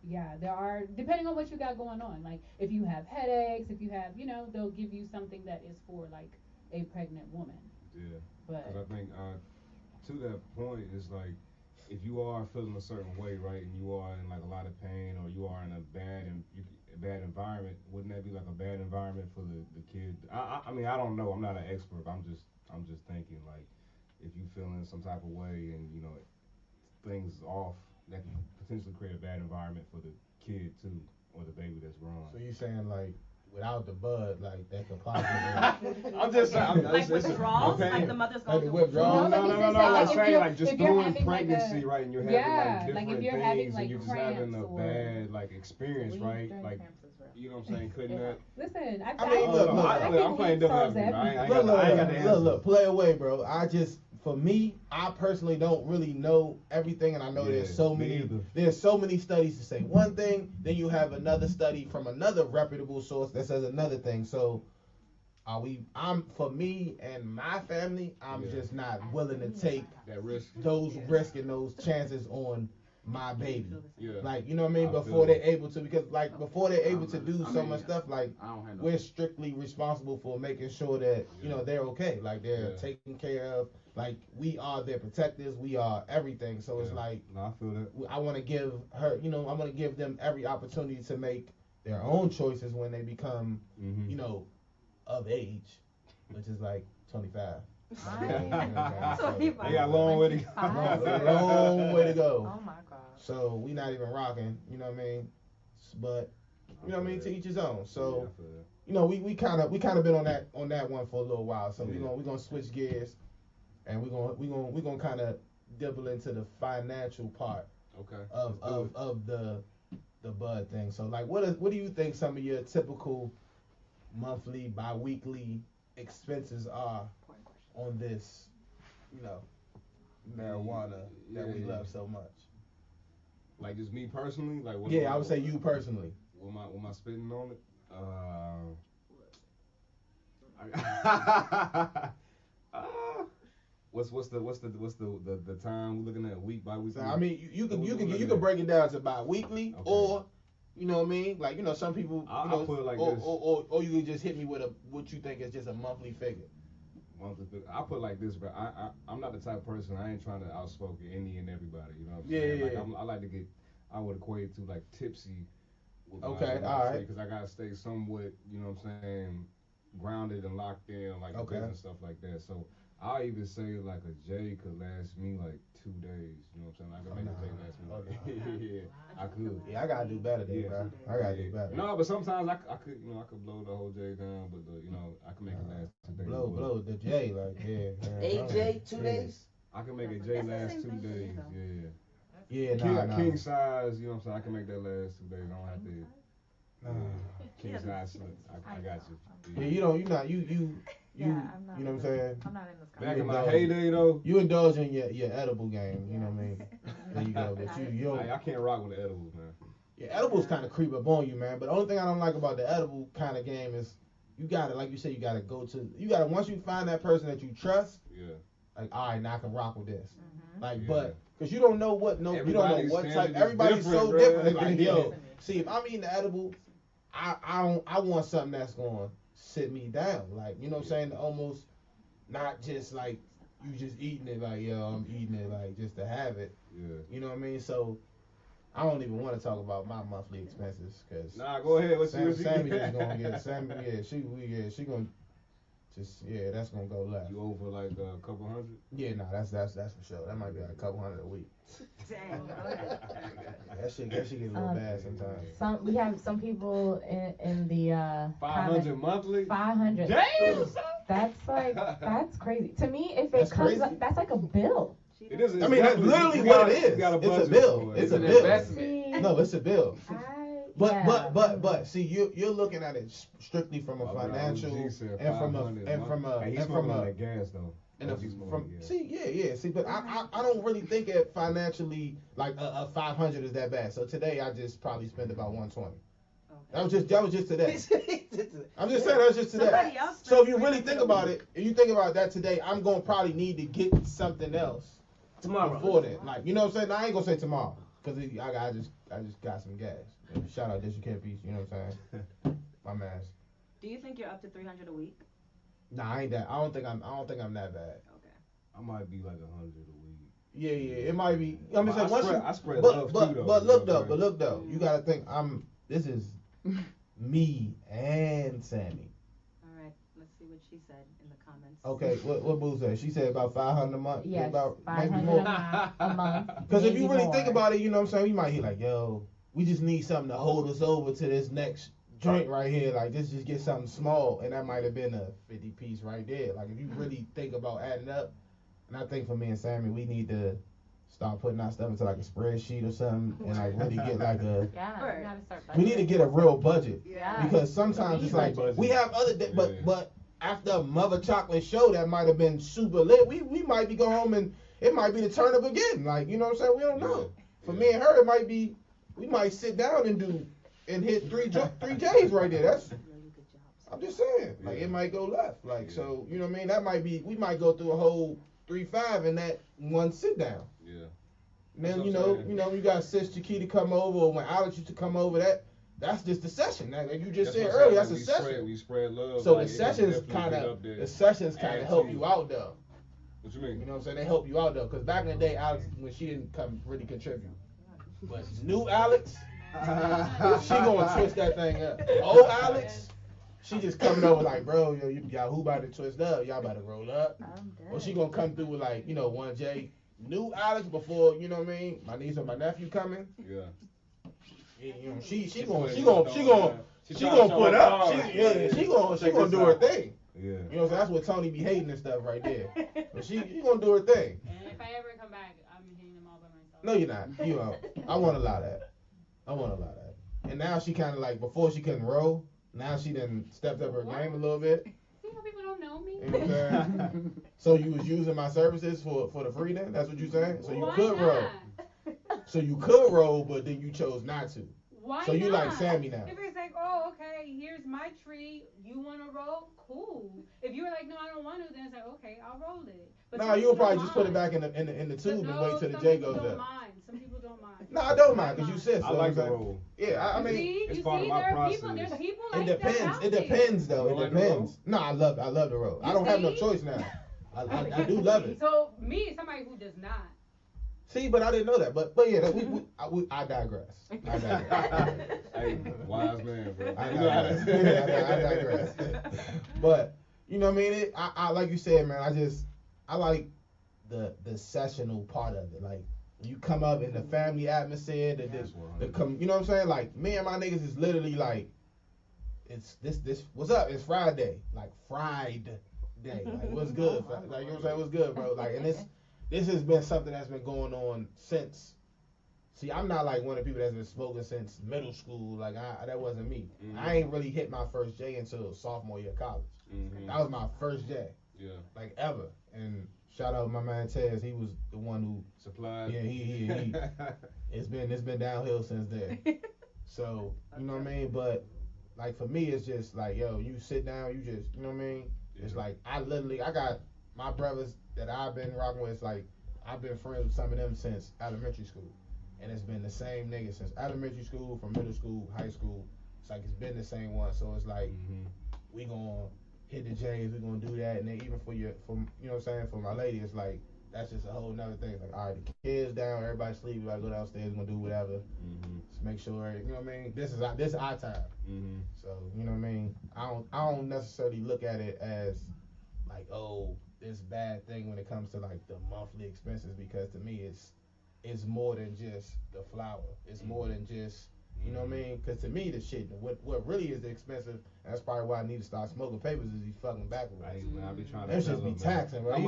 there are, depending on what you got going on. Like, if you have headaches, if you have, they'll give you something that is for, like, a pregnant woman. Yeah. But I think, to that point, it's like, if you are feeling a certain way, right, and you are in like a lot of pain, or you are in a bad environment, wouldn't that be like a bad environment for the kid? I mean, I don't know. I'm not an expert. But I'm just thinking like, if you feeling some type of way and you know things off, that can potentially create a bad environment for the kid too, or the baby that's growing. So you saying like without the bud, like that could possibly. I'm just saying, like withdrawals, like the mother's going through withdrawals. No. Like saying like just during pregnancy, like right, and you're having like different things, and you're just having a bad like experience, right, like. You know what I'm saying? Couldn't that? Listen, I mean, look, I'm playing devil's advocate. Look, play away, bro. For me, I personally don't really know everything, and I know there's so many studies to say one thing, then you have another study from another reputable source that says another thing. So, for me and my family, I'm just not willing to take that risk, those risks and those chances on my baby. Yeah. Like, you know what I mean? Before they're able to, because like before they're able to do so much stuff, like we're strictly responsible for making sure that, you know, they're okay. Like they're taken care of. Like we are their protectors. We are everything. So it's like, I feel that. I want to give her, you know, I want to give them every opportunity to make their own choices when they become, you know, of age, which is like 25. They got a long way to go. Long way to go. Oh my God. So we not even rocking, you know what I mean? But you know what I mean, to each his own. So you know, we kind of been on that one for a little while. So we're gonna switch gears, and we're gonna kind of dibble into the financial part of the bud thing. So like, what do you think some of your typical monthly, bi-weekly expenses are on this, you know, marijuana that we love so much? Like just me personally, like what? Yeah, I would say you personally. What am I spending on it? What's the time we're looking at, week by week? So, I mean, you can break it down to bi-weekly, or you know what I mean, like, you know, some people, I'll put it like or, this. or you can just hit me with what you think is just a monthly figure. I put it like this, bro. I'm not the type of person. I ain't trying to outspoke any and everybody. You know what I'm saying? Like I like to get. I would equate it to like tipsy. Okay, all right. Because I gotta stay somewhat, you know what I'm saying, grounded and locked in, like and stuff like that. So I'll even say like a J could last me like 2 days. You know what I'm saying? I can make a J last me. Yeah, I could. Yeah, I gotta do better, then, bro. I gotta do better. No, but sometimes I could, you know, I could blow the whole J down, but you know, I can make it last 2 days. Blow the J, like AJ 2 days. I can make a J last 2 days. Yeah. Yeah, king size, you know what I'm saying? I can make that last 2 days. I don't have to. King size, I got you. Yeah, you know what I'm saying? I'm not in this Back in my heyday though, you indulge in your edible game. You know what I mean? There you go. But you I can't rock with the edibles, man. Yeah, edibles kind of creep up on you, man. But the only thing I don't like about the edible kind of game is you gotta, like you said, you gotta once you find that person that you trust. Yeah. Like, all right, now I can rock with this. Mm-hmm. Like, but because you don't know what type. Everybody's so different. Like, yo, see, if I'm eating the edible, I want something that's gonna sit me down. Like, you know what I'm saying? Almost not just like you just eating it. Like, yo, I'm eating it like just to have it. Yeah. You know what I mean? So I don't even want to talk about my monthly expenses because go ahead. Sammy just gonna get Sammy. Yeah, she gonna. That's gonna go left. You over like a couple hundred? Yeah, that's for sure. That might be like a couple hundred a week. Dang. That shit get a little bad sometimes. We have some people in the 500 monthly. 500. Damn. That's crazy. To me, if That's it comes, crazy. that's like a bill. It is. I mean, that's literally what it is. It's a bill. It's a bill. Investment. No, it's a bill. But see, you're looking at it strictly from a financial and from a gas though. See, but I don't really think it financially like a 500 is that bad. So today I just probably spent about 120. Okay. That was just today. I'm just saying that was just today. So if you really think about it, if you think about that today, I'm gonna probably need to get something else tomorrow before that. Like, you know what I'm saying? I ain't gonna say tomorrow because I just got some gas. Shout out District Kid Peace, you know what I'm saying? My man. Do you think you're up to 300 a week? Nah, I ain't that. I don't think I'm that bad. Okay. I might be like 100 a week. Yeah, it might be. I mean, I spread love too, though. But look though, you gotta think. This is me and Sammy. All right, let's see what she said in the comments. Okay, what Boo said? She said about 500 a month. Yes, about 500 a month. Because if you really think about it, you know what I'm saying, you might hear like, yo, we just need something to hold us over to this next joint right here. Like, just get something small, and that might have been a 50 piece right there. Like, if you really think about adding up, and I think for me and Sammy, we need to start putting our stuff into like a spreadsheet or something, and like really get like a. Yeah, you gotta start budgeting. We need to get a real budget. Yeah. Because sometimes it's like we have other, but after a Mother Chocolate show that might have been super lit, we might be going home and it might be the turn up again. Like, you know what I'm saying? We don't know. For me and her, it might be, we might sit down and hit three J's right there. I'm just saying. Like, it might go left. Like, so, you know what I mean? That might be, we might go through a whole 3-5 in that one sit down. Yeah. And then, you know, you got Sis Chiquita come over, or when Alex used to come over, that's just the session. Like you just said earlier, that's a session. We spread love. So the sessions kind of help you out though. What you mean? You know what I'm saying? They help you out though, because back in the day, Alex, when she didn't come really contribute, but new Alex, she gonna twist that thing up. Old Alex, she just coming over like, bro, y'all who about to twist up? Y'all about to roll up? Or she gonna come through with like, 1J. New Alex before, you know what I mean? My niece or my nephew coming. Yeah. You know, she gonna put up. She gonna do her thing. Yeah. You know, so that's what Tony be hating and stuff right there. But she gonna do her thing. And if I ever come back, I'm hitting them all by myself. No, you're not. You know, I want to allow that. And now she kind of like, before she couldn't roll. Now she done stepped up her game a little bit. See how people don't know me? You know what I'm saying? So you was using my services for the free then? That's what you saying? So you could roll. So you could roll, but then you chose not to. Why so you not? like Sammy now. If it's like, oh, okay, here's my tree, you want to roll? Cool. If you were like, no, I don't want to, then it's like, okay, I'll roll it. But nah, you'll probably just put it back in the tube and wait till the J goes up. Some people don't mind. No, I don't mind, because you said so. I like the roll. Yeah, I mean, it's part of my process. There's people like it depends. It depends, though. It depends. No, I love the roll. I don't have no choice now. I do love it. So me, somebody who does not. See, but I didn't know that. But yeah, I digress. Hey, wise man, bro. I digress. But you know what I mean? I like you said, man. I like the sessional part of it. Like you come up in the family atmosphere. You know what I'm saying? Like me and my niggas is literally like, it's this. What's up? It's Friday. Like Friday. Like what's good? Like you know what I'm saying? What's good, bro? Like, and this has been something that's been going on since. See, I'm not like one of the people that's been smoking since middle school. Like that wasn't me. Mm-hmm. I ain't really hit my first J until sophomore year of college. Mm-hmm. That was my first J. Yeah. Like ever. And shout out my man Tez. He was the one who supplied. Yeah, he it's been downhill since then. So you know what I mean. But like for me, it's just like, yo, you sit down, you just, you know what I mean. Yeah. It's like I got my brothers that I've been rocking with. It's like I've been friends with some of them since elementary school. And it's been the same nigga since elementary school, from middle school, high school. It's like it's been the same one. So it's like we gonna hit the J's, we gonna do that, and then even for you know what I'm saying, for my lady, it's like that's just a whole nother thing. It's like, all right, the kids down, everybody sleep, we gotta go downstairs, we're gonna do whatever. Just make sure, you know what I mean. This is our time. So you know what I mean. I don't necessarily look at it as like, oh, this bad thing when it comes to like the monthly expenses, because to me it's more than just the flour. It's more than just, you know what I mean? Because to me, the shit, what really is expensive, and that's probably why I need to start smoking papers, is these fucking backwoods. Right, man, I be trying to. That shit be taxing, right?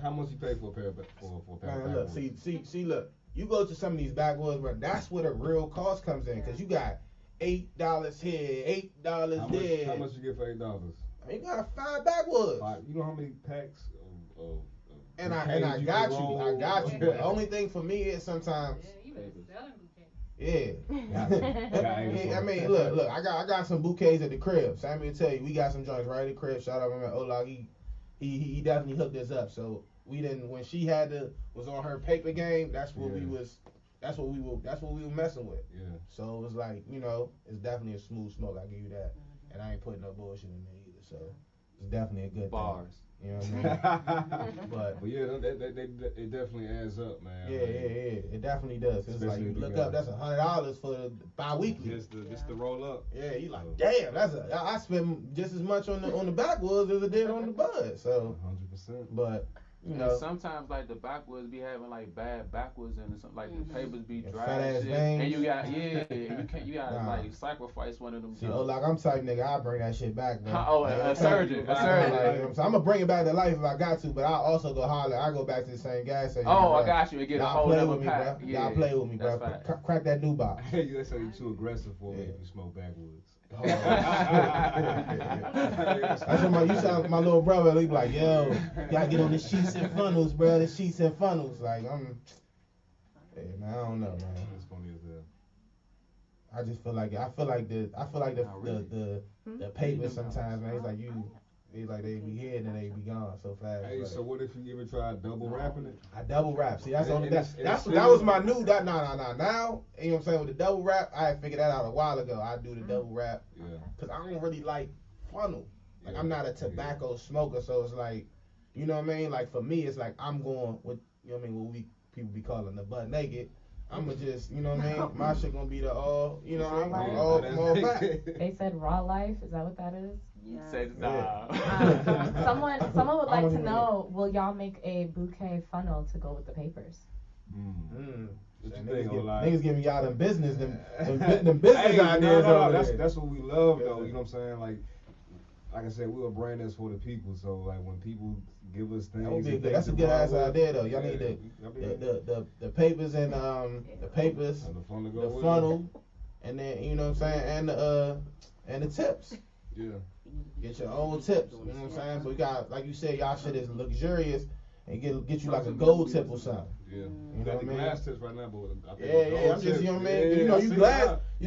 How much you pay for a pair of backwoods? Look, see, look. You go to some of these backwoods, but that's where the real cost comes in, because you got $8 here, $8 there. How much you get for $8? You got 5 backwoods. You know how many packs of And I got you. The only thing for me is sometimes. Yeah. I mean, look. I got some bouquets at the crib. Sammy will tell you, we got some joints right at the crib. Shout out my man Olag. He definitely hooked us up. So we didn't, when she was on her paper game. That's what we were messing with. Yeah. So it was like, you know, it's definitely a smooth smoke. I give you that. And I ain't putting no bullshit in there either. So. it's definitely a good Bars. thing. You know what I mean? but yeah, it definitely adds up, man. Yeah, it definitely does. It's like you look up, that's $100 for bi-weekly. Just to roll up. Yeah, you like, damn, I spend just as much on the backwoods as I did on the bud. So 100%. But you And know, sometimes like the backwoods be having like bad backwoods and something like the papers be dry fat and ass shit. veins. And you gotta like sacrifice one of them. See, like I'm type nigga, I'll bring that shit back, man. A surgeon. Like, so I'm gonna bring it back to life if I got to, but I'll also go holler. I go back to the same gas station. Oh, I got you. And get a whole other pack. Yeah, y'all play with me, bro. Crack that new box. Hey, that's how you too aggressive for me if you smoke backwoods. That's what you sound my little brother. He be like, yo, gotta get on the sheets and funnels, bro. The sheets and funnels. Like man, I don't know, man. That's funny as hell. I just feel like the papers sometimes, man. It's like they be here and then they be gone so fast. Hey, so what if you ever tried double wrapping it? I double wrap. See, that was my new. Now, you know what I'm saying, with the double wrap, I had figured that out a while ago. I do the double wrap. Yeah. Cause I don't really like funnel. Like I'm not a tobacco smoker, so it's like, you know what I mean. Like for me, it's like I'm going with, you know what I mean, what people be calling the butt naked. I'ma just, you know what I mean. My shit gonna be the all, you know what I mean, all back. They said raw life. Is that what that is? Yeah. Someone would like to know, will y'all make a bouquet funnel to go with the papers? Niggas giving y'all them business ideas over there. That's what we love though, you know what I'm saying? Like I said, we're a brand that's for the people, so like when people give us things, that's a good ass idea though. Y'all need the papers and the papers, and the funnel, and then you know what I'm saying, and the tips. Yeah. Get your own tips. You know what I'm saying? So you got, like you said, y'all shit is luxurious, and get you like a gold tip or something. Yeah. You know what I mean? Glass tips right now, but I think yeah. I'm just, you know what I mean. You know, you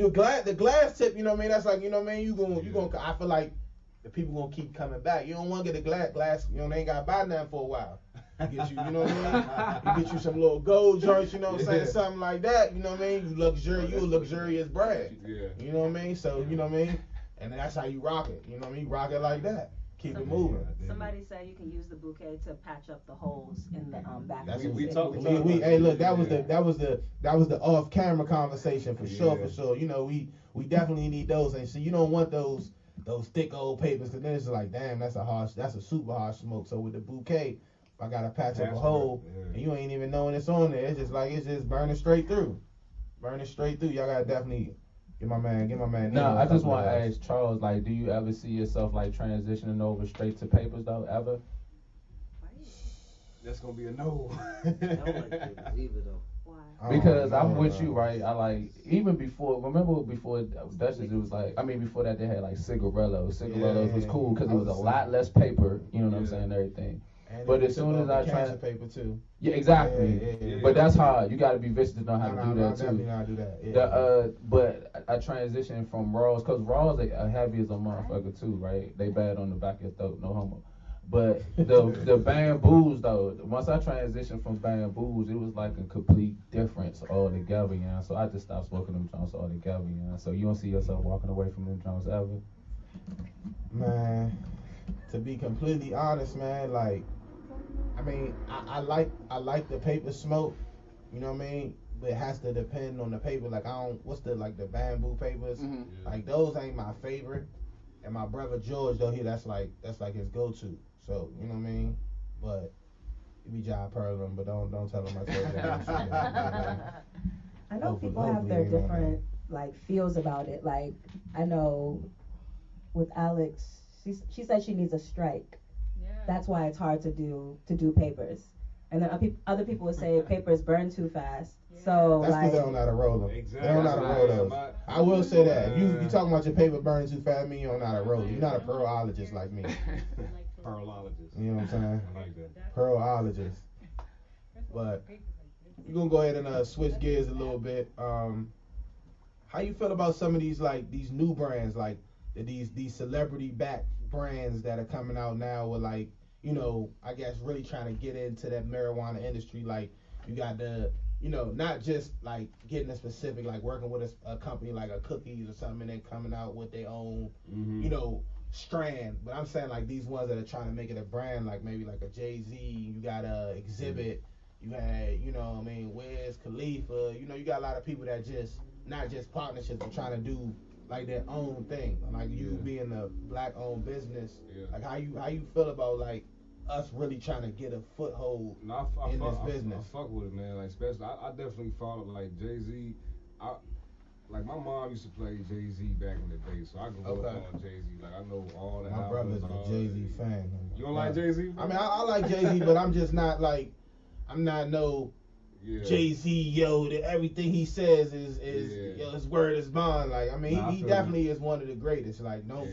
glad the glass tip. You know what I mean? That's like, you know what I mean. You gonna. I feel like the people gonna keep coming back. You don't want to get a glass. You know, they ain't got to buy nothing for a while. Get you know what I mean? You get you some little gold joints, you know what I'm saying? Something like that, you know what I mean? You a luxurious brand. Yeah. You know what I mean? So, you know what I mean? And that's how you rock it. You know what I mean? Rock it like that. Keep it moving. Somebody said you can use the bouquet to patch up the holes in the back. We talked. Hey, look, that was the off camera conversation for sure. You know, we definitely need those. And so you don't want those thick old papers, because then it's like, damn, that's a super harsh smoke. So with the bouquet, if I gotta patch up a hole, and you ain't even knowing it's on there, it's just burning straight through. Y'all gotta definitely get my man. No, I just want to ask Charles, like, do you ever see yourself like transitioning over straight to papers though, ever? That's gonna be a no. I don't like papers either though. Because I'm with you, right? I like, even before Dutchess, it was like, before that they had like cigarillos. Cigarillos was cool because it was a lot less paper, you know what I'm saying, and everything. And but as soon as I try paper too. Yeah, exactly. Yeah. But that's hard. You got to be vicious to know how to do that too. Definitely know how to do that. Yeah. But I transitioned from raws, because raws are heavy as a motherfucker too, right? They bad on the back of your throat, no homo. But the bamboos though, once I transitioned from bamboos, it was like a complete difference altogether, you know. So I just stopped smoking them joints altogether, you know. So you don't see yourself walking away from them joints ever? Man, to be completely honest, man, like, I like the paper smoke, you know what I mean? But it has to depend on the paper. Like the bamboo papers, like those ain't my favorite. And my brother George though, that's like his go-to. So you know what I mean? But you be John Perlin, but don't tell him I told you. I know people have their different like feels about it. Like I know with Alex, she said she needs a strike. Yeah. That's why it's hard to do papers. And then other people would say papers burn too fast. Yeah. So that's because they don't know how to roll them. Exactly. They don't know how to roll those. I will say that. If you talking about your paper burning too fast, you don't know how to roll it. You're not a pearlologist like me. Pearlologist. You know what I'm saying? I like that. Pearlologist. But we're gonna go ahead and switch gears a little bit. How you feel about some of these new brands, like these celebrity backed brands that are coming out now with like, you know, I guess really trying to get into that marijuana industry? Like you got not just like getting a specific, like working with a company like a Cookies or something, and then coming out with their own, you know, strand, but I'm saying like these ones that are trying to make it a brand, like maybe like a Jay-Z, you got a Exhibit, you had, you know what I mean, Wiz Khalifa, you know, you got a lot of people that just not just partnerships but trying to do like their own thing. Like you being a black owned business, like how you feel about like us really trying to get a foothold in this business? I fuck with it, man. Like especially, I definitely follow like Jay-Z. Like my mom used to play Jay-Z back in the day, so I grew up on Jay-Z. Like I know all the My albums. brother's a Jay-Z fan. You don't like Jay-Z? I mean, I like Jay-Z, but I'm just not like, I'm not no Jay-Z, yo, that everything he says is yo, his word is bond. Like, I mean, he definitely is one of the greatest. Like, don't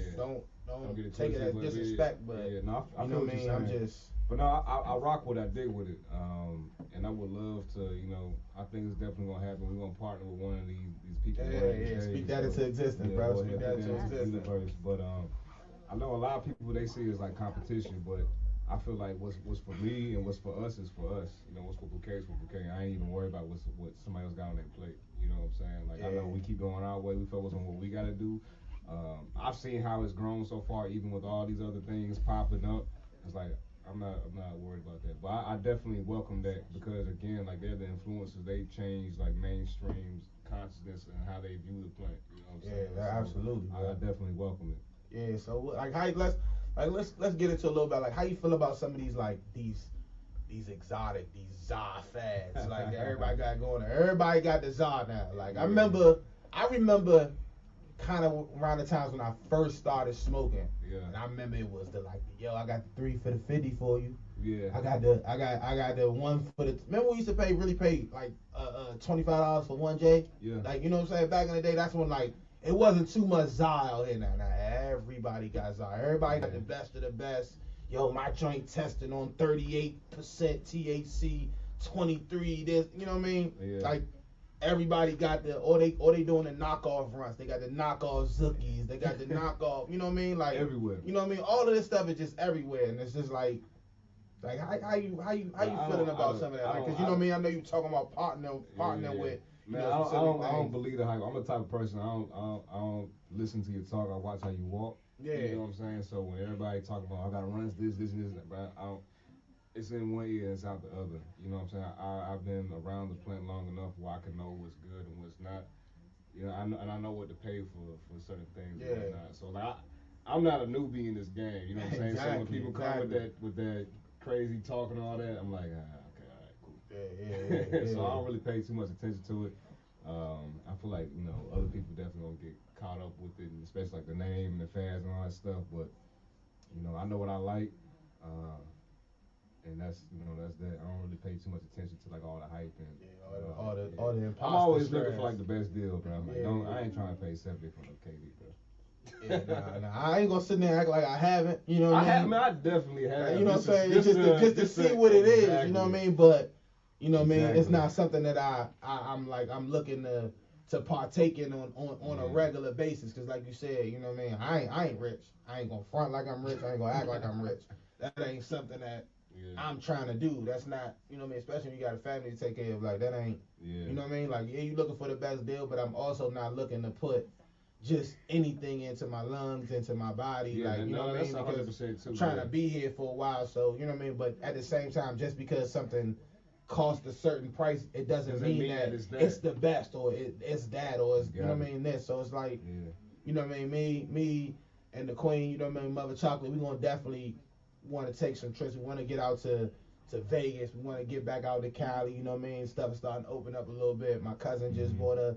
take it as disrespect, but you know what I mean? I'm just. But no, I rock what I did with it, and I would love to, you know, I think it's definitely gonna happen. We're gonna partner with one of these people. Speak that into existence, bro. Speak that into existence. But I know a lot of people they see it as like competition, but I feel like what's for me and what's for us is for us. You know, what's for Bouquet is for Bouquet. I ain't even worried about what somebody else got on their plate. You know what I'm saying? Like I know we keep going our way. We focus on what we gotta do. I've seen how it's grown so far, even with all these other things popping up. It's like I'm not worried about that. But I definitely welcome that because again, like they're the influencers. They change like mainstream's consciousness and how they view the plant. You know what I'm saying? Yeah, absolutely. I definitely welcome it. Yeah. So like, let's get into a little bit like how you feel about some of these like these exotic, these ZA fads like that everybody got going. Everybody got the ZA now. Like I remember kind of around the times when I first started smoking. Yeah. And I remember it was yo, I got the 3 for the 50 for you. Yeah. I got the 1 for the. Remember we used to really pay like $25 for 1J. Yeah. Like you know what I'm saying? Back in the day, that's when like it wasn't too much ZA out here now. Now everybody got ZA. Everybody got the best of the best. Yo, my joint testing on 38% THC, 23. This, you know what I mean? Yeah. Like. Everybody got or they doing the knockoff runs. They got the knockoff Zookies. They got the knockoff. You know what I mean? Like everywhere. You know what I mean? All of this stuff is just everywhere, and it's just like how you feeling about some of that? Like, cause you know what I mean? I know you talking about partnering with. Man, I don't believe the hype. I'm the type of person I don't listen to your talk. I watch how you walk. Yeah. You know what I'm saying? So when everybody talking about I gotta run this, but I don't. It's in one ear and it's out the other. You know what I'm saying? I've been around the plant long enough where I can know what's good and what's not. You know, I know what to pay for certain things and whatnot. So like I'm not a newbie in this game. You know what I'm saying? Exactly, so when people come with that crazy talk and all that, I'm like, okay, all right, cool. Yeah. So I don't really pay too much attention to it. I feel like, you know, other people definitely gonna get caught up with it, and especially like the name and the fads and all that stuff. But you know, I know what I like. And that's that. I don't really pay too much attention to like all the hype and all the imposter. I'm always looking for like the best deal, bro. I'm like, I ain't trying to pay $70 for no KD, bro. Yeah, nah, I ain't gonna sit there and act like I haven't. You know what I mean? I definitely have. You know what I'm saying? It's just to see what it is. Exactly. You know what I mean? But you know what I mean? It's not something that I'm looking to partake in on a regular basis. Cause like you said, you know what I mean? I ain't rich. I ain't gonna front like I'm rich. I ain't gonna act like I'm rich. That ain't something that I'm trying to do. That's not, you know what I mean? Especially when you got a family to take care of. Like, that ain't, you know what I mean? Like, you looking for the best deal, but I'm also not looking to put just anything into my lungs, into my body. Yeah, like, you know what I mean? Because I'm trying to be here for a while, so, you know what I mean? But at the same time, just because something costs a certain price, it doesn't mean that it's the best, or it's that, or it's, you know what I mean, this. So it's like, you know what I mean? Me and the queen, you know what I mean, Mother Chocolate, we gonna definitely want to take some trips. We want to get out to Vegas. We want to get back out to Cali. You know what I mean? Stuff is starting to open up a little bit. My cousin just bought a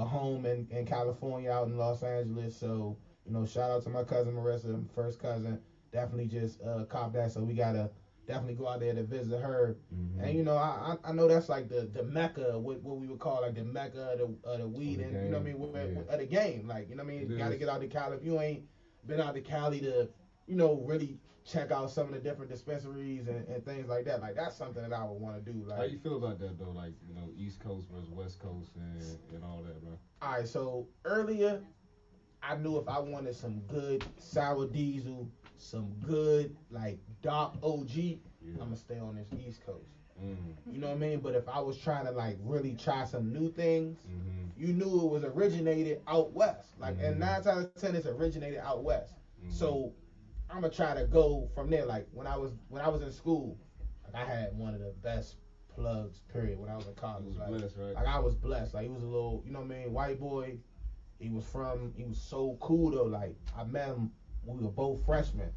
home in California, out in Los Angeles. So, you know, shout out to my cousin Marissa, first cousin. Definitely just copped that. So we gotta definitely go out there to visit her. And you know, I know that's like the mecca, what we would call like the mecca of the weed, and you know what I mean, of the game. Like, you know what I mean? You gotta get out to Cali. If you ain't been out to Cali to, you know, really check out some of the different dispensaries and things like that. Like, that's something that I would want to do. Like, how you feel about that though? Like, you know, East Coast versus West Coast and all that, bro. All right, so earlier, I knew if I wanted some good sour diesel, some good like dark OG, I'm gonna stay on this East Coast. You know what I mean? But if I was trying to like really try some new things, you knew it was originated out west. Like, and 9 times out of 10, it's originated out west. So I'm gonna try to go from there. Like when I was in school, like I had one of the best plugs. Period. When I was in college, blessed, right? Like I was blessed. Like he was a little, you know what I mean, white boy. He was so cool though. Like I met him when we were both freshmen.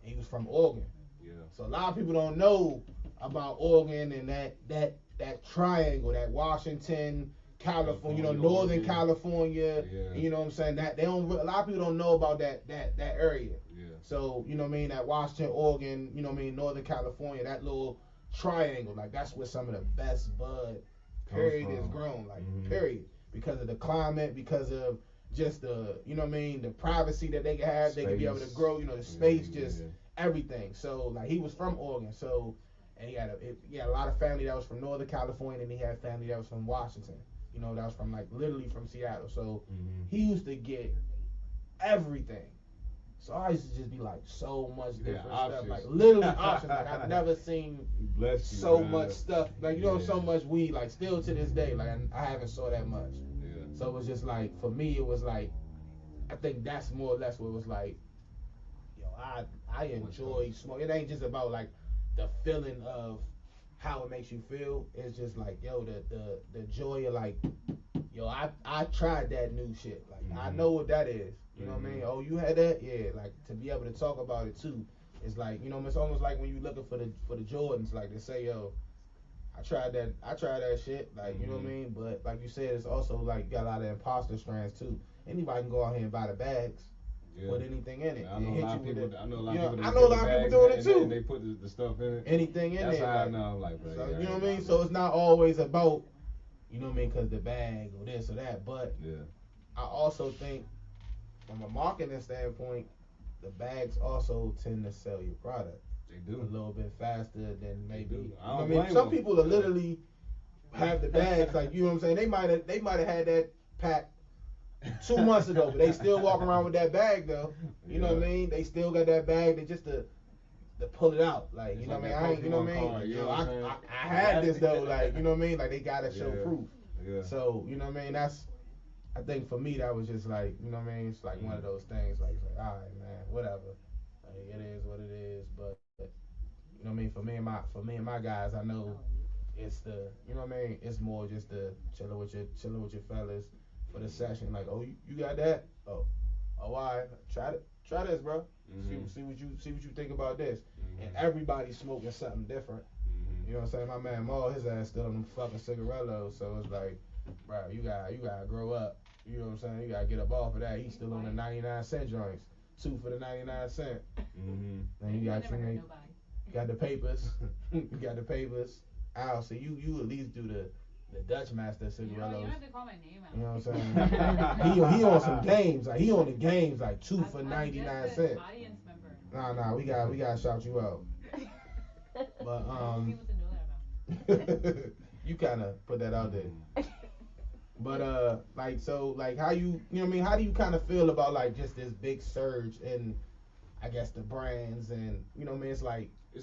He was from Oregon. Yeah. So a lot of people don't know about Oregon and that triangle, that Washington, California, Northern California. Yeah. You know what I'm saying? That a lot of people don't know about that area. Yeah. So, you know what I mean, that Washington, Oregon, you know what I mean, Northern California, that little triangle, like that's where some of the best bud period is grown, like period. Because of the climate, because of just the, you know what I mean, the privacy that they can have, space. They can be able to grow, the space, everything. So like he was from Oregon, so and he had a lot of family that was from Northern California, and he had family that was from Washington, that was from like literally from Seattle. So he used to get everything. So I used to just be like so much different stuff, like literally options. Like I've never seen so much stuff, like so much weed. Like still to this day, like I haven't saw that much. Yeah. So it was just like for me, it was like I think that's more or less what it was like. I enjoy smoke. It ain't just about like the feeling of how it makes you feel. It's just like the joy of like I tried that new shit. Like I know what that is. You know what I mean? Oh, you had that? Yeah. Like to be able to talk about it too. It's like it's almost like when you looking for the Jordans. Like they say, I tried that shit. Like you know what I mean? But like you said, it's also like got a lot of imposter strands too. Anybody can go out here and buy the bags. Yeah. With anything in it. I know a lot of people. I know a lot of people doing it too. And they put the stuff in it. Anything in That's there. That's how I know. Like, bro, so, you know what I mean? So it's not always about, you know what I mean, because the bag or this or that. But I also think, from a marketing standpoint, the bags also tend to sell your product. They do a little bit faster than maybe. You know what I mean? Some people are literally have the bags like you know what I'm saying. They might have had that pack 2 months ago, but they still walk around with that bag though. You know what I mean? They still got that bag. They just to pull it out, like you know what I mean. You know what I mean? I had this though, like you know what I mean. Like they gotta show proof. Yeah. So you know what I mean. I think for me that was just like you know what I mean. It's like one of those things. Like all right, man, whatever. Like, it is what it is. But you know what I mean. For me and my guys, I know it's the you know what I mean. It's more just the chilling with your fellas. For the session, like, oh, you got that? Oh, why? Try this, bro. See what you think about this. And everybody's smoking something different. You know what I'm saying? My man Maul, his ass still on them fucking cigarillos, so it's like, bro, you gotta grow up. You know what I'm saying? You gotta get up off of that. He's still on the 99-cent joints, 2 for the 99 cent. And you got the papers. You got the papers. Al, so you at least do the Dutch Master cigarillos. You don't have to call my name out. You know what I'm saying? he on some games. Like he on the games like 2 for 99 cents. Audience member. Nah, we gotta shout you out. But people to know that about me. You kinda put that out there. But like how you know what I mean, how do you kinda feel about like just this big surge in I guess the brands and you know what I mean, it's like do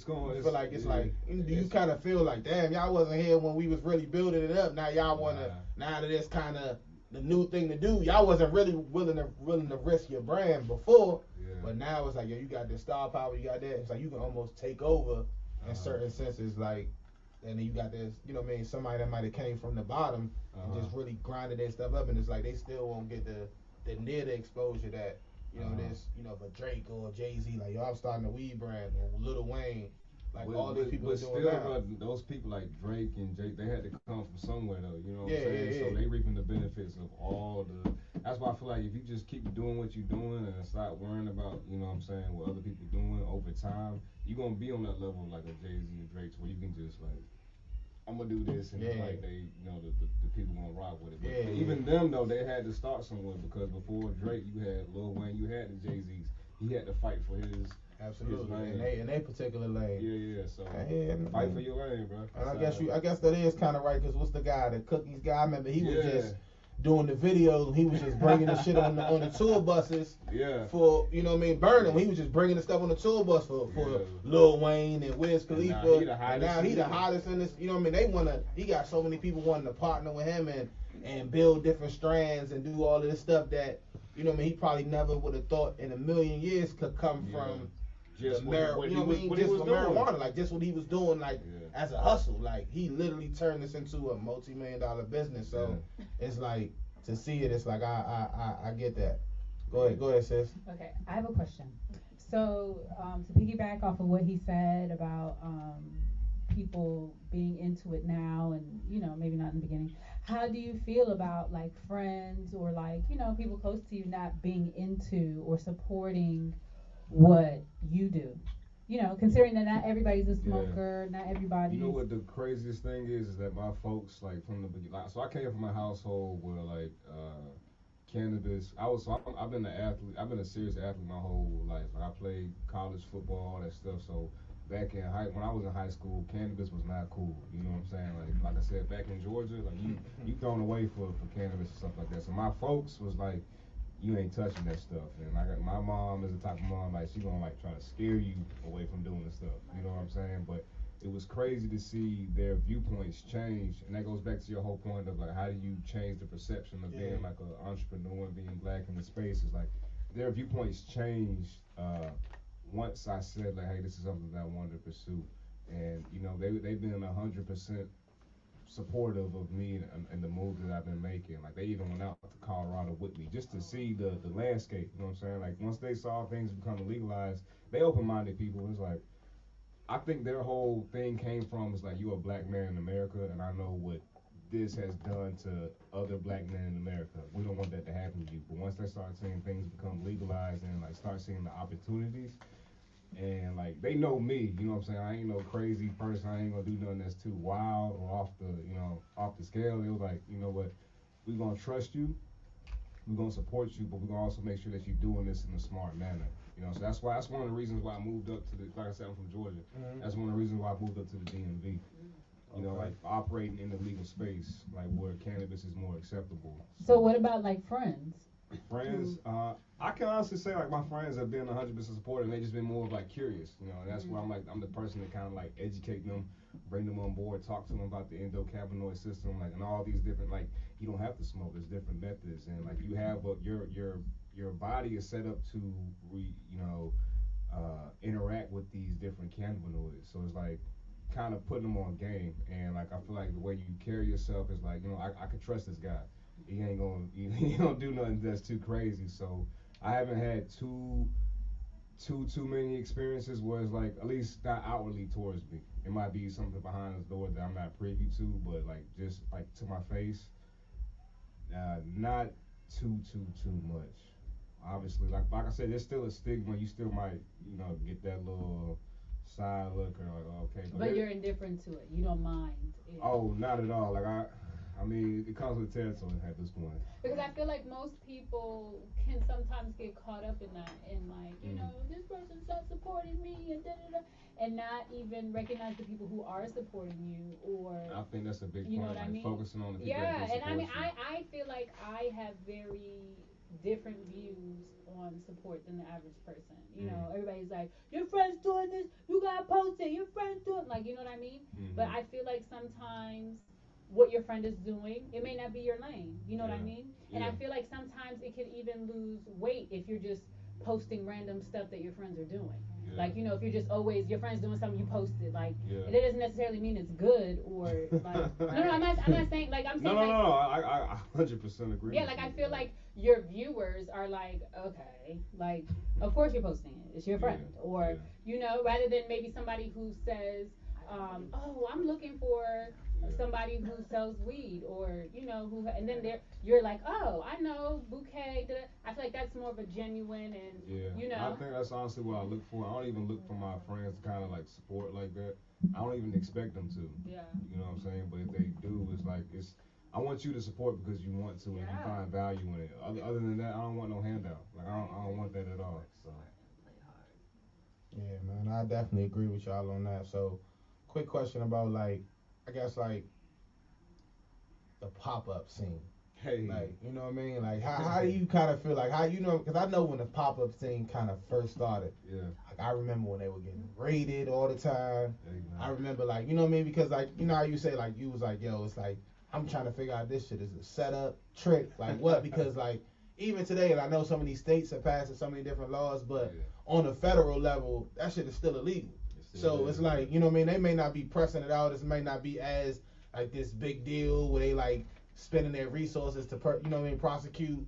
you kind of feel like, damn, y'all wasn't here when we was really building it up. Now y'all wanna, now that it's kind of the new thing to do. Y'all wasn't really willing to risk your brand before, but now it's like, yo, you got this star power, you got that. It's like you can almost take over in certain senses, like, and then you got this, you know what I mean, somebody that might have came from the bottom and just really grinded their stuff up, and it's like they still won't get the near the exposure that. You know, this, for Drake or Jay-Z, like, yo, I'm starting a weed brand, or Lil Wayne, like, all these people are doing now. Those people like Drake and Jay, they had to come from somewhere, though, you know what I'm saying? So they reaping the benefits of all that's why I feel like if you just keep doing what you're doing and stop worrying about, you know what I'm saying, what other people doing over time, you're going to be on that level like a Jay-Z or Drake, where you can just, like, I'm gonna do this, and it's like they, the people gonna rock with it. But even them though, they had to start somewhere because before Drake, you had Lil Wayne, you had the Jay-Z's. He had to fight for his lane. In their particular lane. Yeah. So fight for your lane, bro. And I guess that is kind of right, because what's the guy, the Cookies guy? I remember he was just doing the videos. He was just bringing the shit on the tour buses. For you know what I mean, burning. He was just bringing the stuff on the tour bus for Lil Wayne and Wiz Khalifa. And now he the hottest in this. You know what I mean? He got so many people wanting to partner with him and build different strands and do all of this stuff that you know what I mean, he probably never would have thought in a million years could come from just marijuana, like just what he was doing, like as a hustle. Like he literally turned this into a multi-million-dollar business. So it's like to see it, it's like I get that. Go ahead, sis. Okay, I have a question. So to piggyback off of what he said about people being into it now, and maybe not in the beginning. How do you feel about like friends or like people close to you not being into or supporting what you do? Considering that not everybody's a smoker, not everybody. You know what the craziest thing is that my folks, like from the beginning, so I came from a household where like cannabis. I've been an athlete. I've been a serious athlete my whole life. Like I played college football, all that stuff. So back when I was in high school, cannabis was not cool. You know what I'm saying? Like I said, back in Georgia, like you thrown away for cannabis and stuff like that. So my folks was like, you ain't touching that stuff. And my mom is the type of mom, like she gonna like try to scare you away from doing the stuff. You know what I'm saying? But it was crazy to see their viewpoints change, and that goes back to your whole point of like how do you change the perception of being like an entrepreneur and being black in the space. Is like their viewpoints changed once I said like, hey, this is something that I wanted to pursue, and they've been 100% supportive of me and the move that I've been making. Like they even went out to Colorado with me just to see the landscape. You know what I'm saying? Like once they saw things become legalized, they open-minded people. It's like I think their whole thing came from is like, you're a black man in America, and I know what this has done to other black men in America. We don't want that to happen to you. But once they start seeing things become legalized and like start seeing the opportunities, and like they know me, you know what I'm saying? I ain't no crazy person. I ain't gonna do nothing that's too wild or off the scale. It was like, you know what? We're gonna trust you. We're gonna support you, but we're gonna also make sure that you're doing this in a smart manner. So that's one of the reasons why I moved up to like I said, I'm from Georgia. That's one of the reasons why I moved up to the DMV. Like operating in the legal space, like where cannabis is more acceptable. So what about like friends? Friends, I can honestly say like my friends have been 100% supportive, and they just been more of like curious, and that's where I'm the person that kind of like educate them, bring them on board, talk to them about the endocannabinoid system, like and all these different, like you don't have to smoke, there's different methods, and like you have your body is set up to interact with these different cannabinoids, so it's like kind of putting them on game, and like I feel like the way you carry yourself is like I could trust this guy. He ain't gonna do nothing that's too crazy. So I haven't had too many experiences where it's like, at least not outwardly towards me. It might be something behind the door that I'm not privy to, but like just like to my face, not too much. Obviously, like I said, there's still a stigma. You still might get that little side look or like, oh, okay. But you're indifferent to it. You don't mind it. Oh, not at all. Like I mean, it comes with territory at this point. Because I feel like most people can sometimes get caught up in that, and like, this person's not supporting me, and and not even recognize the people who are supporting you, or I think that's a big point. You know what I mean? Focusing on the people that and I mean, you. I feel like I have very different views on support than the average person. Everybody's like, your friend's doing this, you gotta post it, your friend's doing, like, you know what I mean? But I feel like sometimes what your friend is doing, it may not be your lane. You know what I mean? And I feel like sometimes it could even lose weight if you're just posting random stuff that your friends are doing. Like, if you're just always, your friend's doing something, you post it. Like, it doesn't necessarily mean it's good or, like, no, I'm not saying, like, I'm saying, no, I 100% agree. Yeah, like, I feel like your viewers are like, okay, like, of course you're posting it. It's your friend. Or, rather than maybe somebody who says, oh, I'm looking for somebody who sells weed, or and then you're like, oh, I know, bouquet. I feel like that's more of a genuine and I think that's honestly what I look for. I don't even look for my friends to kind of like support like that. I don't even expect them to. Yeah. You know what I'm saying? But if they do, it's like I want you to support because you want to and you find value in it. Other than that, I don't want no handout. Like I don't want that at all. So. Yeah, man, I definitely agree with y'all on that. So, quick question about like, I guess like the pop-up scene. Hey. Like, you know what I mean? Like, how do you kind of feel like, because I know when the pop-up scene kind of first started. Yeah. Like, I remember when they were getting raided all the time. Exactly. I remember, like, you know what I mean? Because, like, you know how you say, like, you was like, yo, it's like, I'm trying to figure out this shit is a setup, trick, like what? Because, like, even today, and I know so many states have passed so many different laws, but on the federal level, that shit is still illegal. So it's like, you know what I mean? They may not be pressing it out. It may not be as like this big deal where they like spending their resources to, you know what I mean, prosecute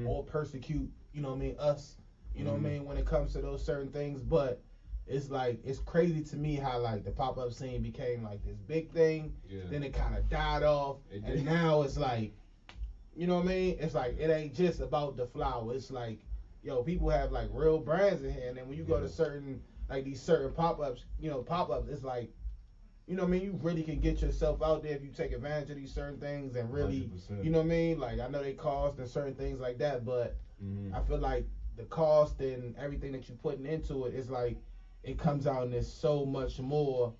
or persecute, you know what I mean, us, you know what I mean, when it comes to those certain things. But it's like, it's crazy to me how like the pop-up scene became like this big thing. Then it kind of died off. And now it's like, you know what I mean? It's like, it ain't just about the flower. It's like, yo, people have like real brands in here. And then when you go to certain, like these certain pop-ups, you know, pop-ups, it's like, you know what I mean? You really can get yourself out there if you take advantage of these certain things and really, 100%. You know what I mean? Like, I know they cost and certain things like that, but I feel like the cost and everything that you're putting into it is like, it comes out and there's so much more,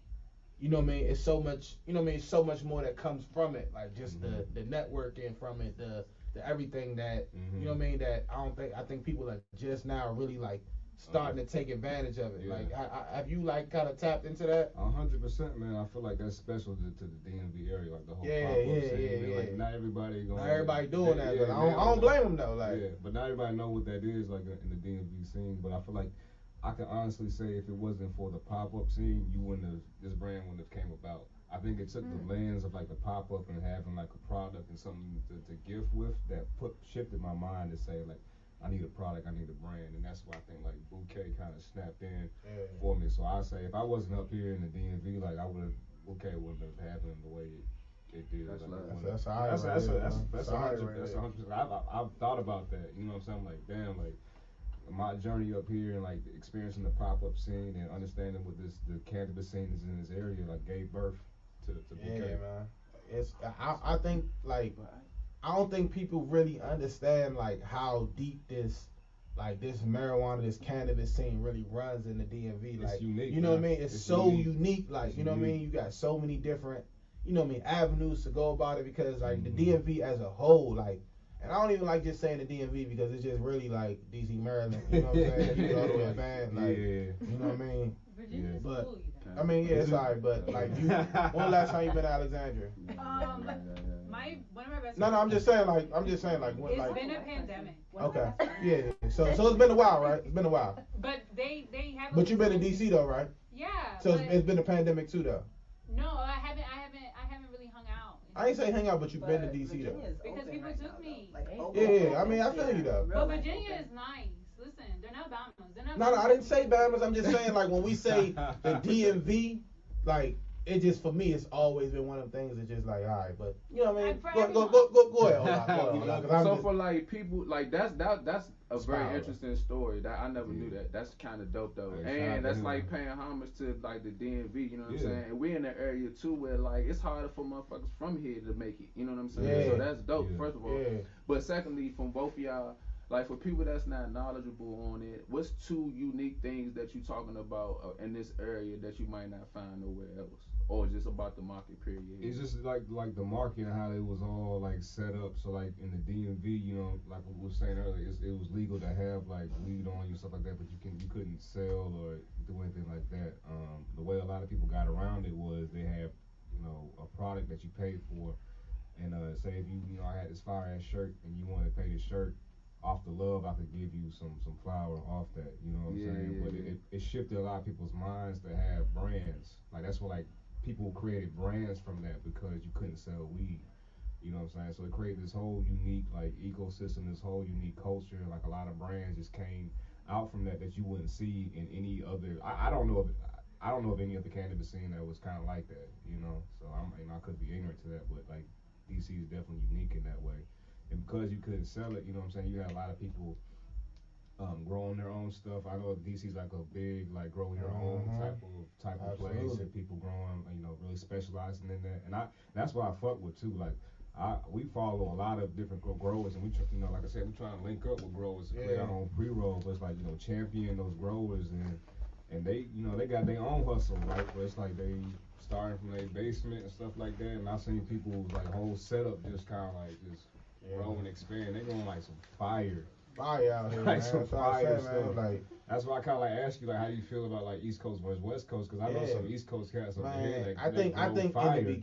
you know what I mean? It's so much, you know what I mean? So much more that comes from it, like just the networking from it, the everything that, you know what I mean? That I think people are just now really like, starting to take advantage of it. Like, have you like kind of tapped into that? 100%, man. I feel like that's special to the DMV area, like the whole pop-up scene. Like, not everybody doing that, but I don't blame them though. Like, but not everybody know what that is, like in the DMV scene. But I feel like I can honestly say if it wasn't for the pop-up scene, this brand wouldn't have came about. I think it took the lens of like the pop-up and having like a product and something to gift with that shifted my mind to say like, I need a product, I need a brand, and that's why I think like Bouquet kind of snapped in for me. So I say if I wasn't up here in the DMV, like Bouquet wouldn't have happened the way it did. That's That's 100%. I've thought about that. You know what I'm saying? Like damn, like my journey up here and like experiencing the pop-up scene and understanding what the cannabis scene is in this area, like gave birth to Bouquet. Yeah, man. I think like. I don't think people really understand like how deep this marijuana, this cannabis scene really runs in the DMV. Like, it's unique, you know what I mean? It's so unique. Like, it's you know what I mean? You got so many different, you know what I mean, avenues to go about it because like the DMV as a whole, like, and I don't even like just saying the DMV because it's just really like DC, Maryland. You know what I'm saying? You go all the way advanced, like, you know what I mean? Virginia's But cool, you know. I mean, yeah, it's alright. But like, when last time you been to Alexandria? One of my best. No, I'm just saying like when It's like. been a pandemic. Okay. Yeah. So it's been a while, right? It's been a while. But they have. But you've been in DC though, right? Yeah. So it's been a pandemic too, though. No, I haven't really hung out. I ain't say hang out, but you've been to DC though. Because people took me. Yeah. I mean, I feel you though. But Virginia is nice. Listen, they're not Bahamas. No, I didn't say Bahamas. I'm just saying like when we say the DMV, like. It just for me, it's always been one of them things. It's just like, all right, but you know what I mean. Go ahead. So for like people, like that's a very interesting story. That I never knew that. That's kind of dope though, and that's like paying homage to like the DMV. You know what I'm saying? And we're in the area too where like it's harder for motherfuckers from here to make it. You know what I'm saying? So that's dope. First of all, but secondly, from both of y'all. Like for people that's not knowledgeable on it, what's two unique things that you talking about in this area that you might not find nowhere else, or just about the market period? It's just like the market and how it was all like set up. So like in the DMV, you know, like we were saying earlier, it was legal to have like weed on you stuff like that, but you couldn't sell or do anything like that. The way a lot of people got around it was they have a product that you paid for, and say if I had this fire ass shirt and you wanted to pay this shirt. Off the love, I could give you some flour off that, you know what I'm saying? But it shifted a lot of people's minds to have brands. Like that's what like people created brands from that because you couldn't sell weed. You know what I'm saying? So it created this whole unique like ecosystem, this whole unique culture. Like a lot of brands just came out from that you wouldn't see in any other. I don't know of any other cannabis scene that was kind of like that. You know, so I could be ignorant to that, but like DC is definitely unique in that way. And because you couldn't sell it, you know what I'm saying, you had a lot of people growing their own stuff. I know DC's like a big, like, grow your own type of place, and people growing, really specializing in that. And that's what I fuck with too. Like, we follow a lot of different growers, and we, like I said, we trying to link up with growers to create our own pre-roll. But it's like, champion those growers, and they, they got their own hustle, right? But it's like they starting from their basement and stuff like that. And I seen people like whole setup just kind of like just. Grow and expand. They going like some fire out here, like man. some fire stuff. Like, that's why I kind of like ask you like how you feel about like East Coast versus West Coast because I know some East Coast cats over here that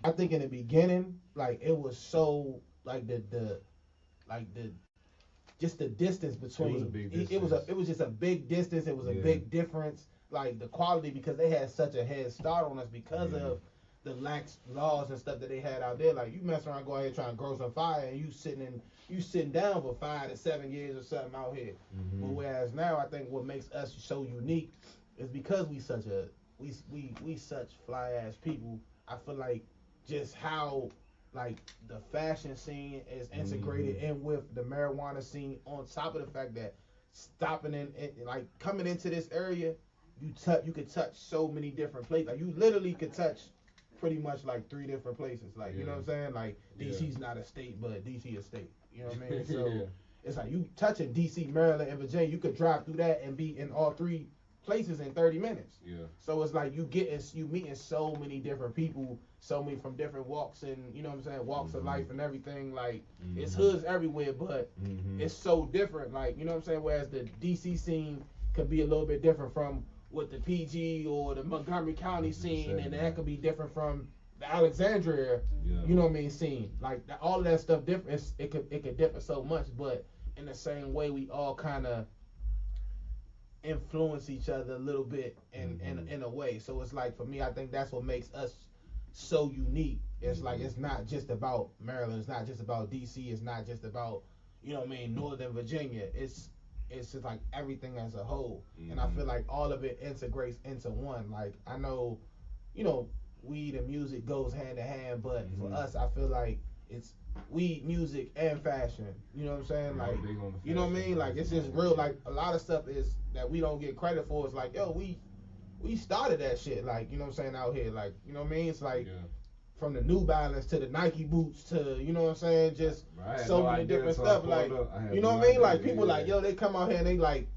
I think in the beginning like it was so like the just the distance between. It was a big distance. It was just a big distance. It was a big difference. Like the quality, because they had such a head start on us because of the lax laws and stuff that they had out there. Like you mess around, go out here trying to grow some fire, and you sitting down for 5 to 7 years or something out here. But whereas now, I think what makes us so unique is because we such fly ass people. I feel like just how like the fashion scene is integrated in with the marijuana scene, on top of the fact that stopping in like coming into this area, you could touch so many different places. Like you literally could touch pretty much like 3 different places. Like you know what I'm saying? Like DC's not a state, but DC a state. You know what I mean? So it's like you touching DC, Maryland, and Virginia. You could drive through that and be in all 3 places in 30 minutes. Yeah. So it's like you meeting so many different people, so many from different walks and you know what I'm saying, walks of life and everything. Like it's hoods everywhere, but it's so different. Like you know what I'm saying. Whereas the DC scene could be a little bit different from what the PG or the Montgomery County scene, and that could be different from the Alexandria, you know what I mean, scene. Like all of that stuff different. It could differ so much, but in the same way, we all kind of influence each other a little bit in a way. So it's like for me, I think that's what makes us so unique. It's like it's not just about Maryland, it's not just about DC, it's not just about, you know what I mean, Northern Virginia. It's just like everything as a whole. And I feel like all of it integrates into one. Like I know, you know, weed and music goes hand in hand, but for us, I feel like it's weed, music, and fashion. You know what I'm saying? Like, you know what I mean? Like, it's just real. Like, a lot of stuff is that we don't get credit for. It's like, yo, we started that shit. Like, you know what I'm saying, out here. Like, you know what I mean? It's like from the New Balance to the Nike boots to, you know what I'm saying, just so many different stuff. Like, you know what I mean? Like, people like, yo, they come out here and they like,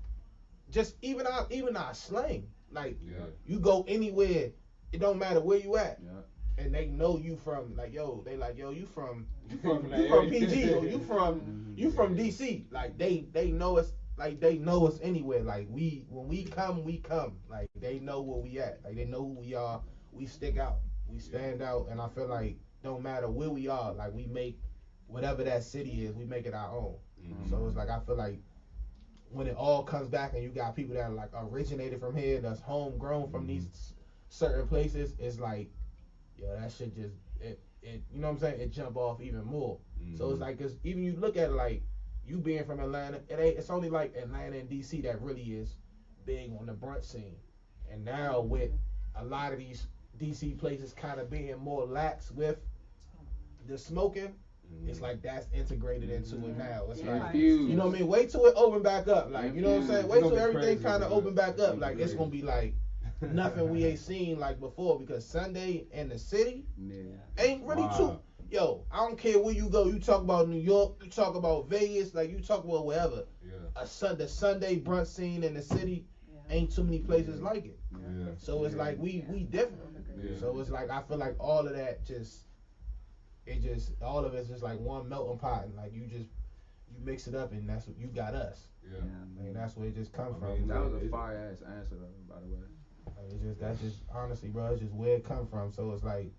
just even our slang. Like, you go anywhere, it don't matter where you at. And they know you from, like, yo, they like, yo, you from PG, or you from DC. Like they know us, like they know us anywhere. Like when we come. Like they know where we at. Like they know who we are. We stick out. We stand out. And I feel like don't matter where we are, like we make whatever that city is, we make it our own. So it's like I feel like when it all comes back and you got people that are like originated from here, that's homegrown from these certain places, it's like, yo, that shit just it you know what I'm saying, it jump off even more. So it's like, cause even you look at it like you being from Atlanta, it's only like Atlanta and DC that really is big on the brunch scene. And now with a lot of these DC places kind of being more lax with the smoking, it's like that's integrated into it now. It's like, you know what I mean, wait till it open back up. Like, you know what I'm saying, wait till everything kind of open back up. Like it's gonna be like nothing we ain't seen like before, because Sunday in the city ain't really too. Yo, I don't care where you go. You talk about New York, you talk about Vegas, like you talk about wherever. The Sunday brunch scene in the city ain't too many places like it. So it's like we different. So it's like I feel like all of that all of it's just like one melting pot, and like you mix it up, and that's what you got us. And that's where it just comes from. That was a fire ass answer, by the way. That's just honestly, bro, it's just where it come from. So it's like,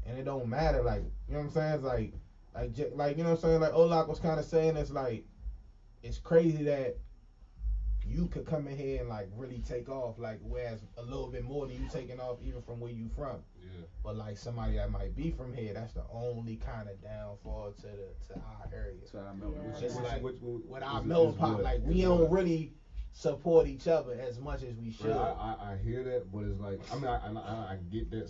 and it don't matter, like, you know what I'm saying? It's like you know what I'm saying? Like Olak was kind of saying, it's like, it's crazy that you could come in here and like really take off, like, whereas a little bit more than you taking off even from where you from. But like somebody that might be from here, that's the only kind of downfall to our area. It's like with our melting pot, like we don't really support each other as much as we should. I hear that, but it's like, I mean, I get that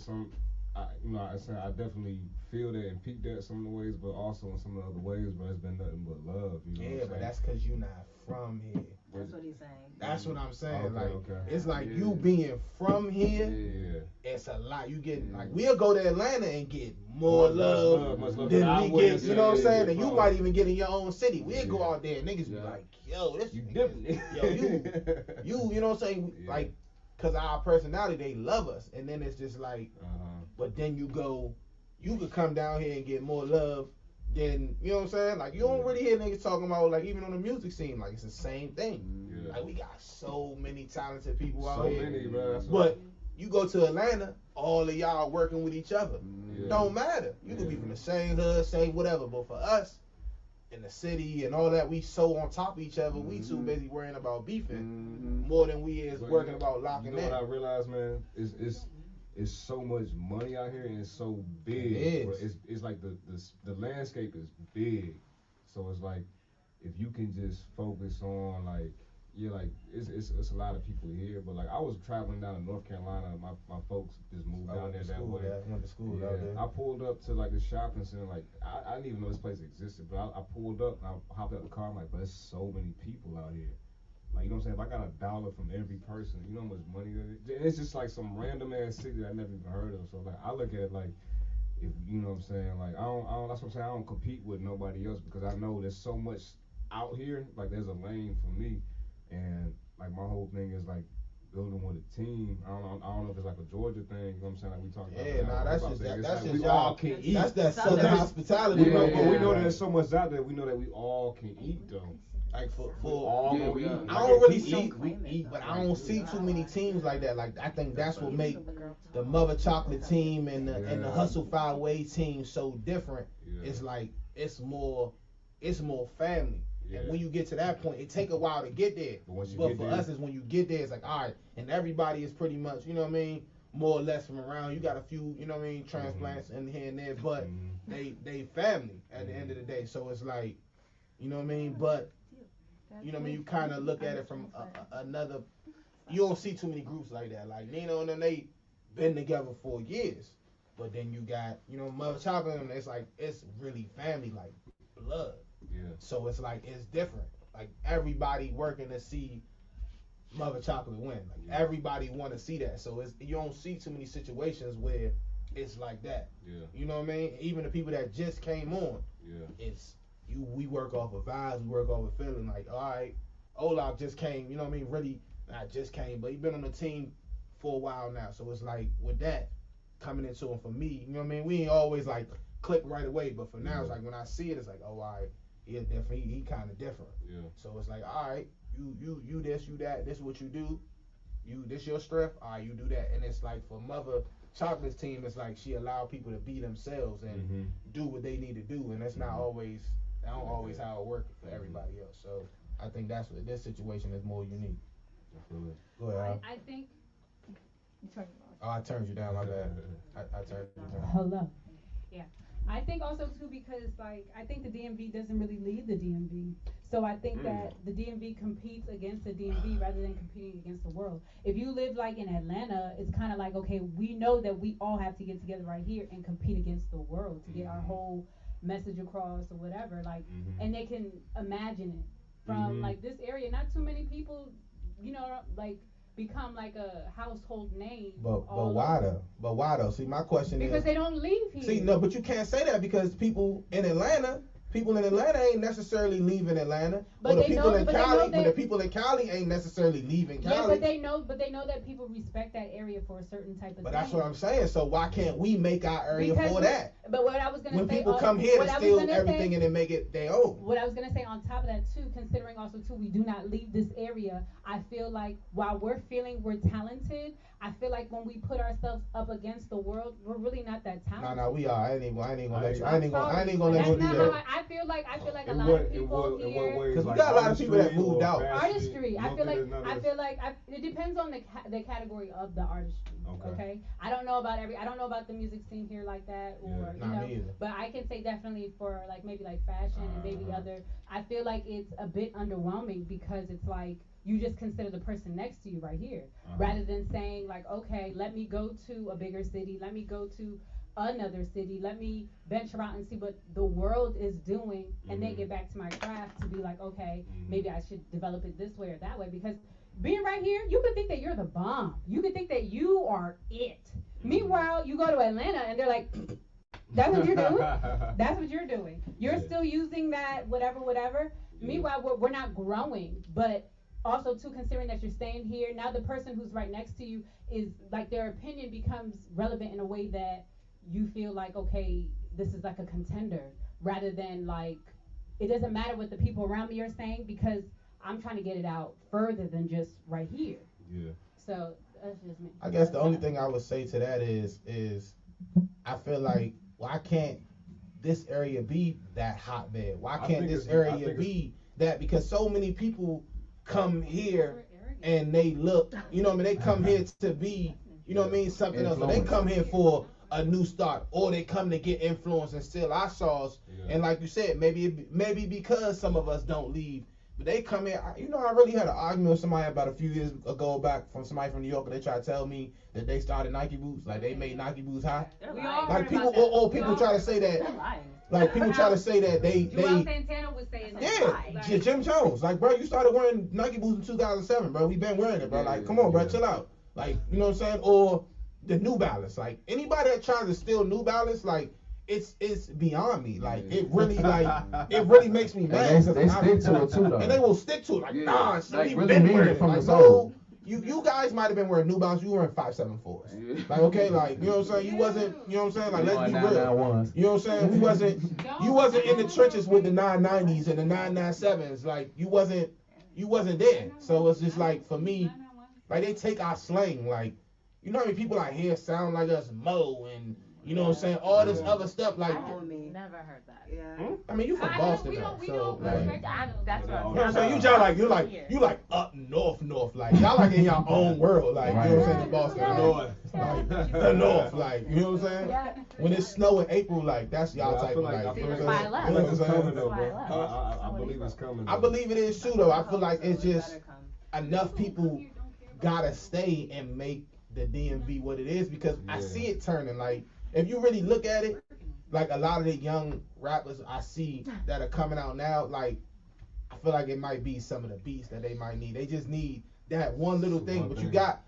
I definitely feel that and peep that some of the ways, but also in some of the other ways, but it's been nothing but love. You know but that's because you're not from here. That's what he's saying. That's what I'm saying. It's like you being from here, it's a lot. You get like, we'll go to Atlanta and get more love than we get, you know what I'm saying? And you might even get in your own city. We'll go out there and niggas be like, yo, this you different. Yo, you know what I'm saying? Like, cause our personality, they love us. And then it's just like, but then you could come down here and get more love than, you know what I'm saying? Like, you don't really hear niggas talking about, like, even on the music scene, like, it's the same thing. Like, we got so many talented people out here. So many, bro. But you go to Atlanta, all of y'all working with each other. Don't matter. You could be from the same hood, same whatever. But for us, in the city and all that, we so on top of each other. We too busy worrying about beefing more than we is working about locking in. You know what I realized, man? It's so much money out here and it's so big. It is. It's like the landscape is big, so it's like if you can just focus on like it's a lot of people here, but like I was traveling down to North Carolina, my folks just moved down there that way. Went to school out there. I pulled up to like the shopping center, like I didn't even know this place existed, but I pulled up and I hopped out the car. I'm like, but there's so many people out here. Like, you know what I'm saying? If I got $1 from every person, you know how much money that is? And it's just like some random ass city that I never even heard of. So like I look at it like, if you know what I'm saying, like I don't that's what I'm saying, I don't compete with nobody else because I know there's so much out here, like there's a lane for me. And like my whole thing is like building with a team. I don't know if it's like a Georgia thing, you know what I'm saying? Like we talking about. Yeah, nah, that's just like we y'all all can eat. That's that Southern hospitality. We know, but we know that there's so much out there. We know that we all can eat though. Like for all I don't really see, but I don't see too many teams like that. Like I think that's what make the Mother Chocolate team and the Hustle 5-Way team so different. Yeah. It's like it's more family. Yeah. And when you get to that point, it take a while to get there. But for us, is when you get there, it's like all right, and everybody is pretty much, you know what I mean, more or less from around. You got a few, you know what I mean, transplants in here and there, but they family at the end of the day. So it's like, you know what I mean, but. You know what I mean? You kind of look at it from another. You don't see too many groups like that. Like Nino and them, they been together for years, but then you got Mother Chocolate, and it's like it's really family, like blood. Yeah. So it's like it's different. Like everybody working to see Mother Chocolate win. Like everybody want to see that. So you don't see too many situations where it's like that. Yeah. You know what I mean? Even the people that just came on. Yeah. We work off of vibes, we work off of feeling like, all right, Olaf just came, you know what I mean? Really, not just came, but he been on the team for a while now. So it's like, with that coming into him for me, you know what I mean? We ain't always like click right away, but for now, it's like when I see it, it's like, oh, all right, yeah, definitely, he kind of different. Yeah. So it's like, all right, you this, you that, this is what you do. This your strength, all right, you do that. And it's like for Mother Chocolate's team, it's like she allowed people to be themselves and do what they need to do. And that's not always. That don't always how it works for everybody else. So I think that's what this situation is more unique. Go ahead. I think. I turned you down. My bad. I turned you down. Hello. Yeah. I think also too because like I think the DMV doesn't really lead the DMV. So I think that the DMV competes against the DMV rather than competing against the world. If you live like in Atlanta, it's kind of like, okay, we know that we all have to get together right here and compete against the world to get our whole message across or whatever, like, and they can imagine it from like this area. Not too many people, like become like a household name. But why though? But why though? See, my question is because they don't leave here. See, no, but you can't say that because people in Atlanta ain't necessarily leaving Atlanta. But the people in Cali ain't necessarily leaving Cali. Yeah, but they know that people respect that area for a certain type of But thing. that's what I'm saying. So why can't we make our area for that? But what I was gonna say, when people come here to steal everything and then make it their own. What I was gonna say on top of that too, considering also too, we do not leave this area. I feel like while we're talented, I feel like when we put ourselves up against the world, we're really not that talented. No, we are. I ain't gonna let you do that. I feel like a lot of people here. Because we got a lot of people that moved out. Artistry. I feel like it depends on the category of the artistry. Okay. I don't know about the music scene here like that, or but I can say definitely for like maybe like fashion and maybe other. I feel like it's a bit underwhelming because it's like you just consider the person next to you right here, rather than saying like, okay, let me go to a bigger city, let me go to another city, let me venture out and see what the world is doing, and then get back to my craft to be like, okay, maybe I should develop it this way or that way. Because being right here, you could think that you're the bomb. You could think that you are it. Meanwhile, you go to Atlanta and they're like, that's what you're doing? That's what you're doing. You're still using that whatever. Meanwhile, we're not growing. But also, too, considering that you're staying here, now the person who's right next to you is, like, their opinion becomes relevant in a way that you feel like, okay, this is like a contender, rather than, like, it doesn't matter what the people around me are saying because I'm trying to get it out further than just right here. Yeah. So, that's just me. I guess the only thing I would say to that is I feel like, well, I can't this area be that hotbed? Why can't this area be that? Because so many people come here and they look, you know what I mean? They come here to be, you know what I mean, something else. Or they come here for a new start, or they come to get influence and steal our sauce. And like you said, maybe because some of us don't leave, but they come here. You know, I really had an argument with somebody about a few years ago back from somebody from New York, and they tried to tell me that they started Nike boots, like they made Nike boots hot. Like people, people try to say that. Like people try to say that they Santana was saying that. Yeah, Jim Jones. Like, bro, you started wearing Nike boots in 2007, bro. We been wearing it, bro. Like, come on, bro, chill out. Like, you know what I'm saying? Or the New Balance. Like, anybody that tries to steal New Balance, like, it's beyond me. Like, it really makes me mad. They stick to it too, though. And they will stick to it. Like, nah, like, we really been mean wearing it it. from Like, the soul. You guys might have been wearing New Balance. You were wearing 574s. Like, okay, like, you know what I'm saying? You wasn't, you know what I'm saying? Like, let's be real. You know what I'm saying? You wasn't in the trenches with the 990s and the 997s. Like, you wasn't there. So it's just like, for me, like, they take our slang. Like, you know how many people out here sound like us, Mo, and you know what I'm saying? All this other stuff, like. Never heard that. Yeah. I mean, you from Boston, though, so like. That's what You know what I'm saying? You like up north, like y'all like in your own world, like you know what I'm saying? The Boston north, like the north, like you know what I'm saying? Yeah. When it's snow in April, like that's y'all type of like. I feel like it's coming though, bro. I believe it's coming. I believe it is too, though. I feel like it's just enough people gotta stay and make the DMV what it is, because I see it turning. Like if you really look at it, like a lot of the young rappers I see that are coming out now, like I feel like it might be some of the beats that they might need. They just need that one little thing. But you got,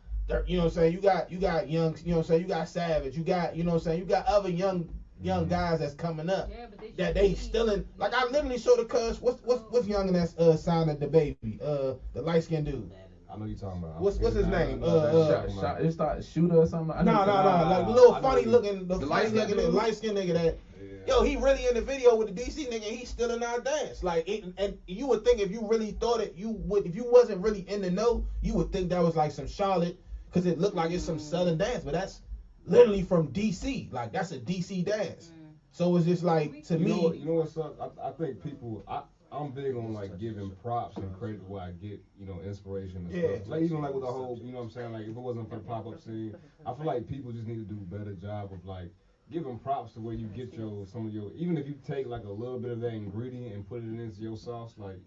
you know what I'm saying? You got young, you know what I'm saying? You got Savage. You got, you know what I'm saying? You got other young guys that's coming up that they still in. Like I literally saw the cuz. What's young and that's signed at the baby? The light skinned dude. I know you're talking about. What's his name? It started Shooter or something. No. Like the little funny looking, the light skinned nigga that. Yo, he really in the video with the DC nigga. He's still in our dance. Like, and you would think if you really thought it, you would. If you wasn't really in the know, you would think that was like some Charlotte, because it looked like it's some Southern dance, but that's literally from DC. Like that's a DC dance. So it's just like to me. You know what's up? I think people. I'm big on like giving props and credit where I get, you know, inspiration and stuff. Like even like with the whole, you know what I'm saying, like if it wasn't for the pop-up scene, I feel like people just need to do a better job of like giving props to where you get some of your, even if you take like a little bit of that ingredient and put it into your sauce, like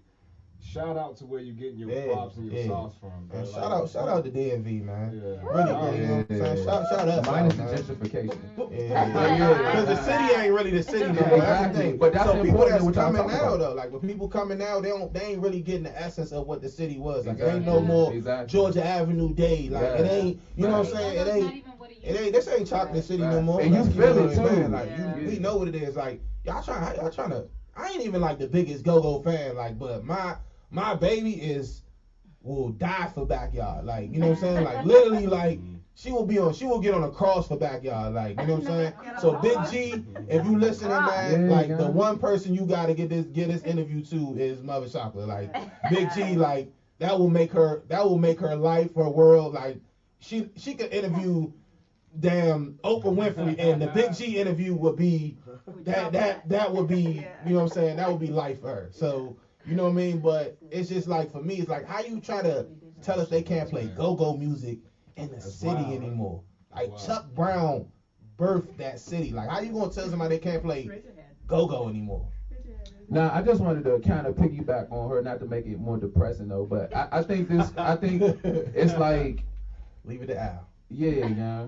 shout out to where you getting your props and your sauce from. Man, shout out to DMV, man. Really, shout out. Minus the gentrification. Because the city ain't really the city no more. Exactly. But that's so people that's coming now about. though, like when people coming now, they ain't really getting the essence of what the city was. Like it ain't no more Georgia Avenue Day. Like it ain't, you know what I'm saying? It ain't. This ain't Chocolate City no more. And you feel it too. Like we know what it is. Like y'all trying to. I ain't even like the biggest go-go fan. Like, but my baby will die for Backyard. Like, you know what I'm saying? Like literally, like she will get on a cross for Backyard. Like, you know what I'm saying? So Big G, if you listening, man, like the one person you gotta get this interview to is Mother Chocolate. Like Big G, like that will make her life, her world. Like she could interview damn Oprah Winfrey, and the Big G interview would be that would be, you know what I'm saying? That would be life for her. So. You know what I mean? But it's just like, for me, it's like, how you try to tell us they can't play go-go music in the city anymore? Like, Chuck Brown birthed that city. Like, how you going to tell somebody they can't play go-go anymore? Now, I just wanted to kind of piggyback on her, not to make it more depressing, though, but I think it's like... Leave it to Al. Yeah.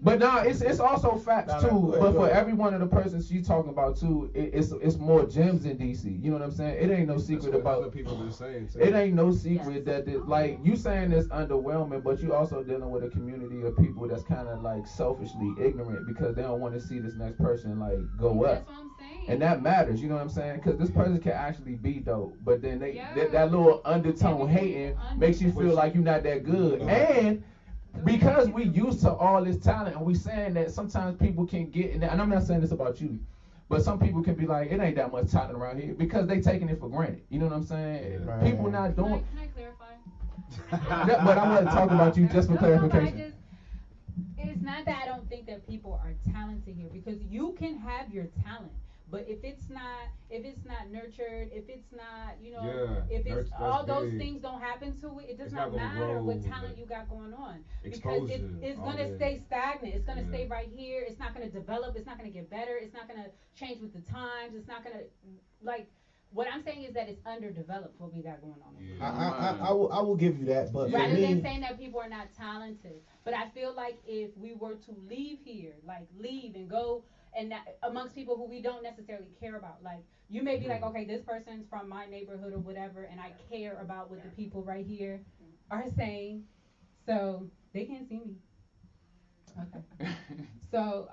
But no, it's also facts too. But for every one of the persons she's talking about too, it's more gems in DC. You know what I'm saying? It ain't no secret about people been saying too. It ain't no secret that like you saying it's underwhelming, but you also dealing with a community of people that's kind of like selfishly ignorant because they don't want to see this next person like go up. That's what I'm saying. And that matters, you know what I'm saying? Because this person can actually be dope, but then that little undertone hating makes you feel like you're not that good. And because we used to all this talent, and we saying that sometimes people can get, and I'm not saying this about you, but some people can be like, it ain't that much talent around here because they taking it for granted. You know what I'm saying? Right. People not doing. Can I clarify? But I'm going to talk about you just for clarification. It's not that I don't think that people are talented here, because you can have your talent, But if it's not nurtured, if it's not, Yeah, if it's all those big. things don't happen to it, it does It's not not gonna matter grow, what talent like, you got going on. Because exposure, it's all gonna that. stay stagnant. It's gonna Yeah. stay right here. It's not gonna develop. It's not gonna get better. It's not gonna change with the times. It's not gonna like. What I'm saying is that it's underdeveloped what we got going on. Yeah. I will give you that, but Rather for me, than saying that people are not talented, but I feel like if we were to leave here, like leave and go and amongst people who we don't necessarily care about, like you may be like, okay, this person's from my neighborhood or whatever, and I care about what the people right here are saying, so they can't see me. Okay. So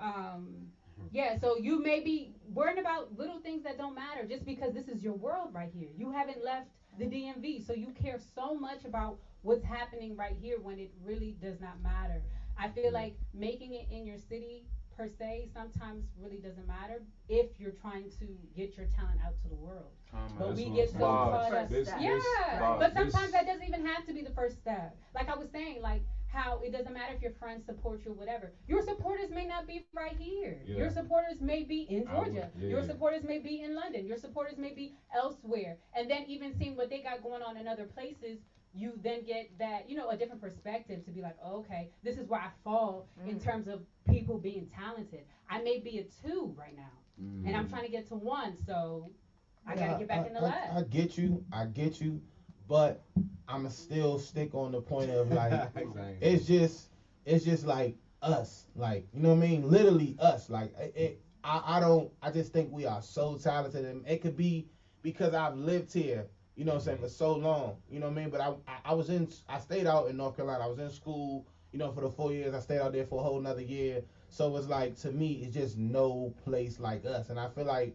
yeah, so you may be worrying about little things that don't matter just because this is your world right here. You haven't left the DMV, so you care so much about what's happening right here when it really does not matter. I feel like making it in your city per se sometimes really doesn't matter if you're trying to get your talent out to the world. But we get so caught up. But sometimes that doesn't even have to be the first step. Like I was saying, like how it doesn't matter if your friends support you or whatever. Your supporters may not be right here. Yeah. Your supporters may be in Georgia. Yeah, your supporters may be in London. Your supporters may be elsewhere. And then even seeing what they got going on in other places, you then get that, a different perspective to be like, oh, okay, this is where I fall in terms of people being talented. I may be a 2 right now, and I'm trying to get to 1, so I got to get back in the lab. I get you, but I'ma still stick on the point of like, it's just like us, like, you know what I mean? Literally us, like, I just think we are so talented, and it could be because I've lived here, you know what I'm saying, for so long, you know what I mean? But I stayed out in North Carolina. I was in school, for the 4 years. I stayed out there for a whole nother year. So it's like, to me, it's just no place like us. And I feel like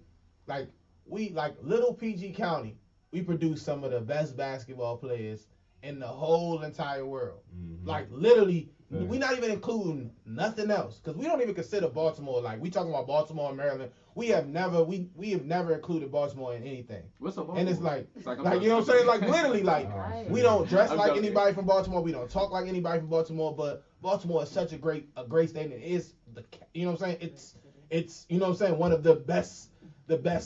we, like little PG County, we produce some of the best basketball players in the whole entire world. Mm-hmm. Like literally, we're not even including nothing else, because we don't even consider Baltimore, like we talking about Baltimore and Maryland. We have never included Baltimore in anything. What's up, Baltimore? And it's like you know what I'm saying? Like literally, like we don't dress like anybody from Baltimore. We don't talk like anybody from Baltimore. But Baltimore is such a great state. And it is you know what I'm saying? It's you know what I'm saying, one of the best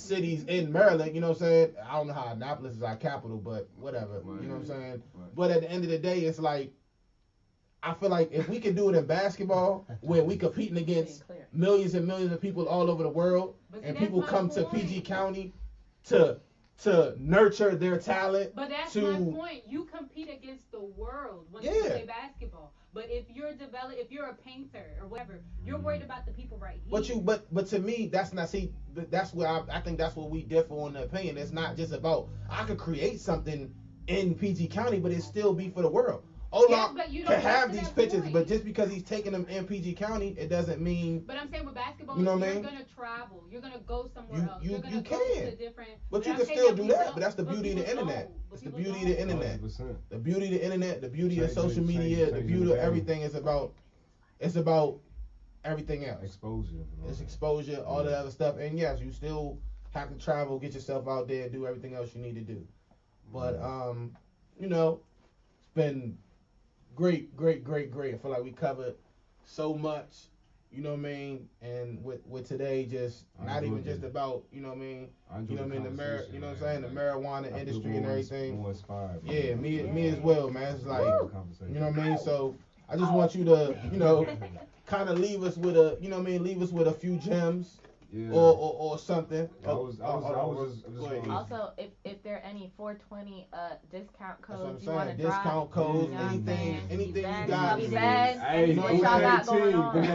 cities in Maryland. You know what I'm saying? I don't know how Annapolis is our capital, but whatever. You know what I'm saying? Right. But at the end of the day, it's like, I feel like if we can do it in basketball, where we competing against millions and millions of people all over the world, and people come to PG County to nurture their talent. But that's my point. You compete against the world when you play basketball. But if you're a painter or whatever, you're worried about the people right here. But to me, that's not. See, that's where I think that's where we differ on the opinion. It's not just about, I could create something in PG County, but it still be for the world. Ola can have these pictures, but just because he's taking them in PG County, it doesn't mean. But I'm saying with basketball, you know you're gonna travel. You're gonna go somewhere else. You can. Go to different. But you can still do that. But that's the beauty of the internet. It's the beauty of the internet. 100%. The beauty of the internet. The beauty of social media. The beauty of everything is about. It's about everything else. Exposure. It's exposure. All that other stuff. And yes, you still have to travel, get yourself out there, do everything else you need to do. But it's been great. I feel like we covered so much, you know what I mean, and with today, just not even just about, you know what I mean, the the marijuana industry and everything. More inspired, yeah, me as well, man. It's like, you know what I mean. So I just want you to, kind of leave us with a few gems. Yeah. Or something. Also, if there are any 420 discount codes you want to drop, discount codes, anything you got. Hey, what y'all got going on? We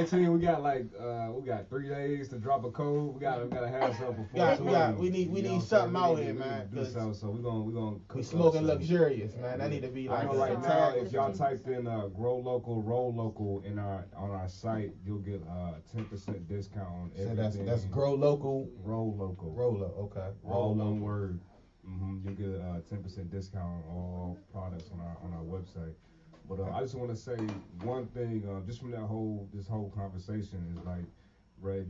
got 3 days to drop a code. We gotta have something before. We need something out here, man. So we're gonna we smoking luxurious, man. That need to be like. I know right now, if y'all typed in grow local, roll local on our site, you'll get 10% discount on everything. That's grow local, roll local, roller. Okay, all one word. You'll get a 10% discount on all products on our website. But I just want to say one thing, just from this whole conversation is like, right?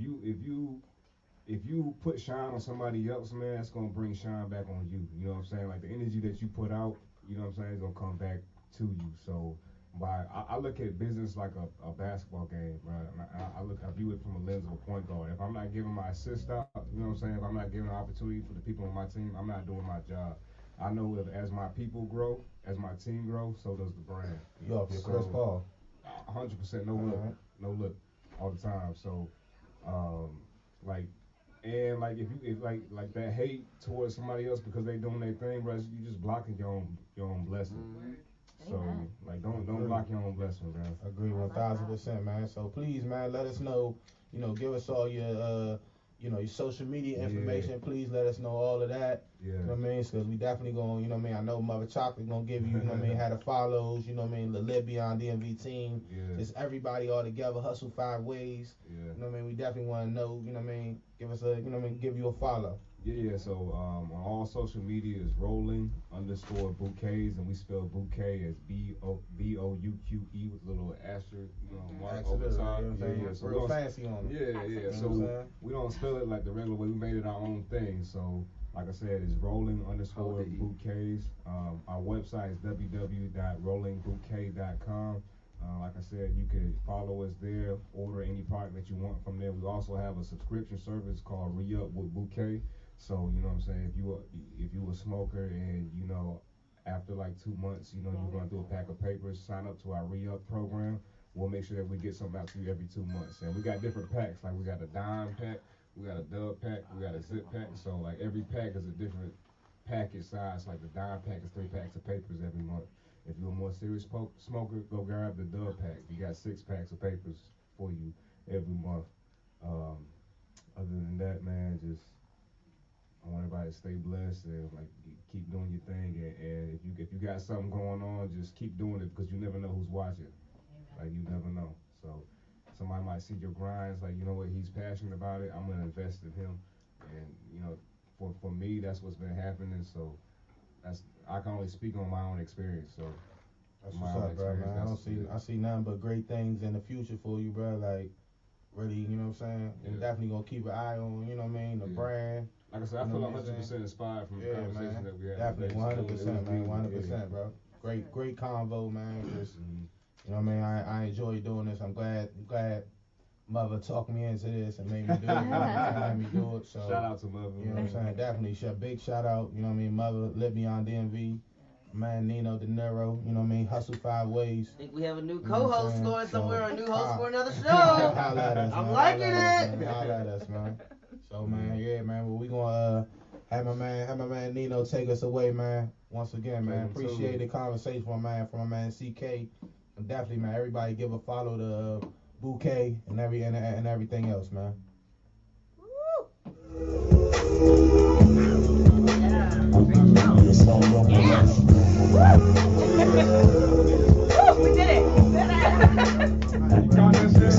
If you put shine on somebody else, man, that's gonna bring shine back on you. You know what I'm saying? Like the energy that you put out, you know what I'm saying, is gonna come back to you. So But I look at business like a basketball game, bro. I view it from a lens of a point guard. If I'm not giving my assist out, you know what I'm saying? If I'm not giving an opportunity for the people on my team, I'm not doing my job. I know if as my people grow, as my team grows, so does the brand. You off your Chris Paul? 100% no look, all the time. So, like if that hate towards somebody else because they doing their thing, bro, you just blocking your own blessing. Mm-hmm. So like don't block your own blessing, man. Agree 1,000%, man. So please, man, let us know. Give us all your your social media information. Yeah. Please let us know all of that. Yeah. You know what I mean? Because we definitely going, I know Mother Chocolate gonna give you, how to follows, the Live Beyond Dmv team. Yeah. Just everybody all together, hustle 5 ways. Yeah. We definitely want to know, give us a, give you a follow. Yeah, so on all social media is rolling_bouquets, and we spell bouquet as BOUQE with a little asterisk, mark over top. Yeah, so real fancy on it. Yeah. So we don't spell it like the regular way. We made it our own thing. So like I said, it's rolling_bouquets. Our website is www.rollingbouquet.com. Like I said, you can follow us there, order any product that you want from there. We also have a subscription service called Re-Up with Bouquet. So, you know what I'm saying, if you a smoker and, after like 2 months, you run through a pack of papers, sign up to our Re-Up program. We'll make sure that we get something out to you every 2 months. And we got different packs, like we got a dime pack, we got a dub pack, we got a zip pack. So like every pack is a different package size. Like the dime pack is 3 packs of papers every month. If you're a more serious smoker, go grab the dub pack. You got 6 packs of papers for you every month. Other than that, man, just I want everybody to stay blessed and like keep doing your thing. And if you got something going on, just keep doing it because you never know who's watching. Like you never know. So somebody might see your grinds, like what, he's passionate about it. I'm gonna invest in him. And for me, that's what's been happening. So I can only speak on my own experience. So that's what's up, bro, man. I see nothing but great things in the future for you, bro. Like really, you know what I'm saying? Yeah. And definitely gonna keep an eye on, the brand. Like I said, I feel 100% inspired from the conversation that we had. Definitely 100%, man, 100%, bro. Great convo, man. Just I enjoy doing this. I'm glad Mother talked me into this and made me do it. So shout out to Mother. You know what I'm saying? Definitely big shout out, Mother, Live Beyond Dmv. Man, Nino De Niro, hustle 5 ways. I think we have a new co-host going somewhere, a new host for another show. I'm liking it. Holla at us, man. So, man, man, well, we gonna have my man Nino take us away, man. Once again, man, appreciate the conversation from my man CK. And definitely, man, everybody give a follow to Bouquet and everything else, man. Yeah.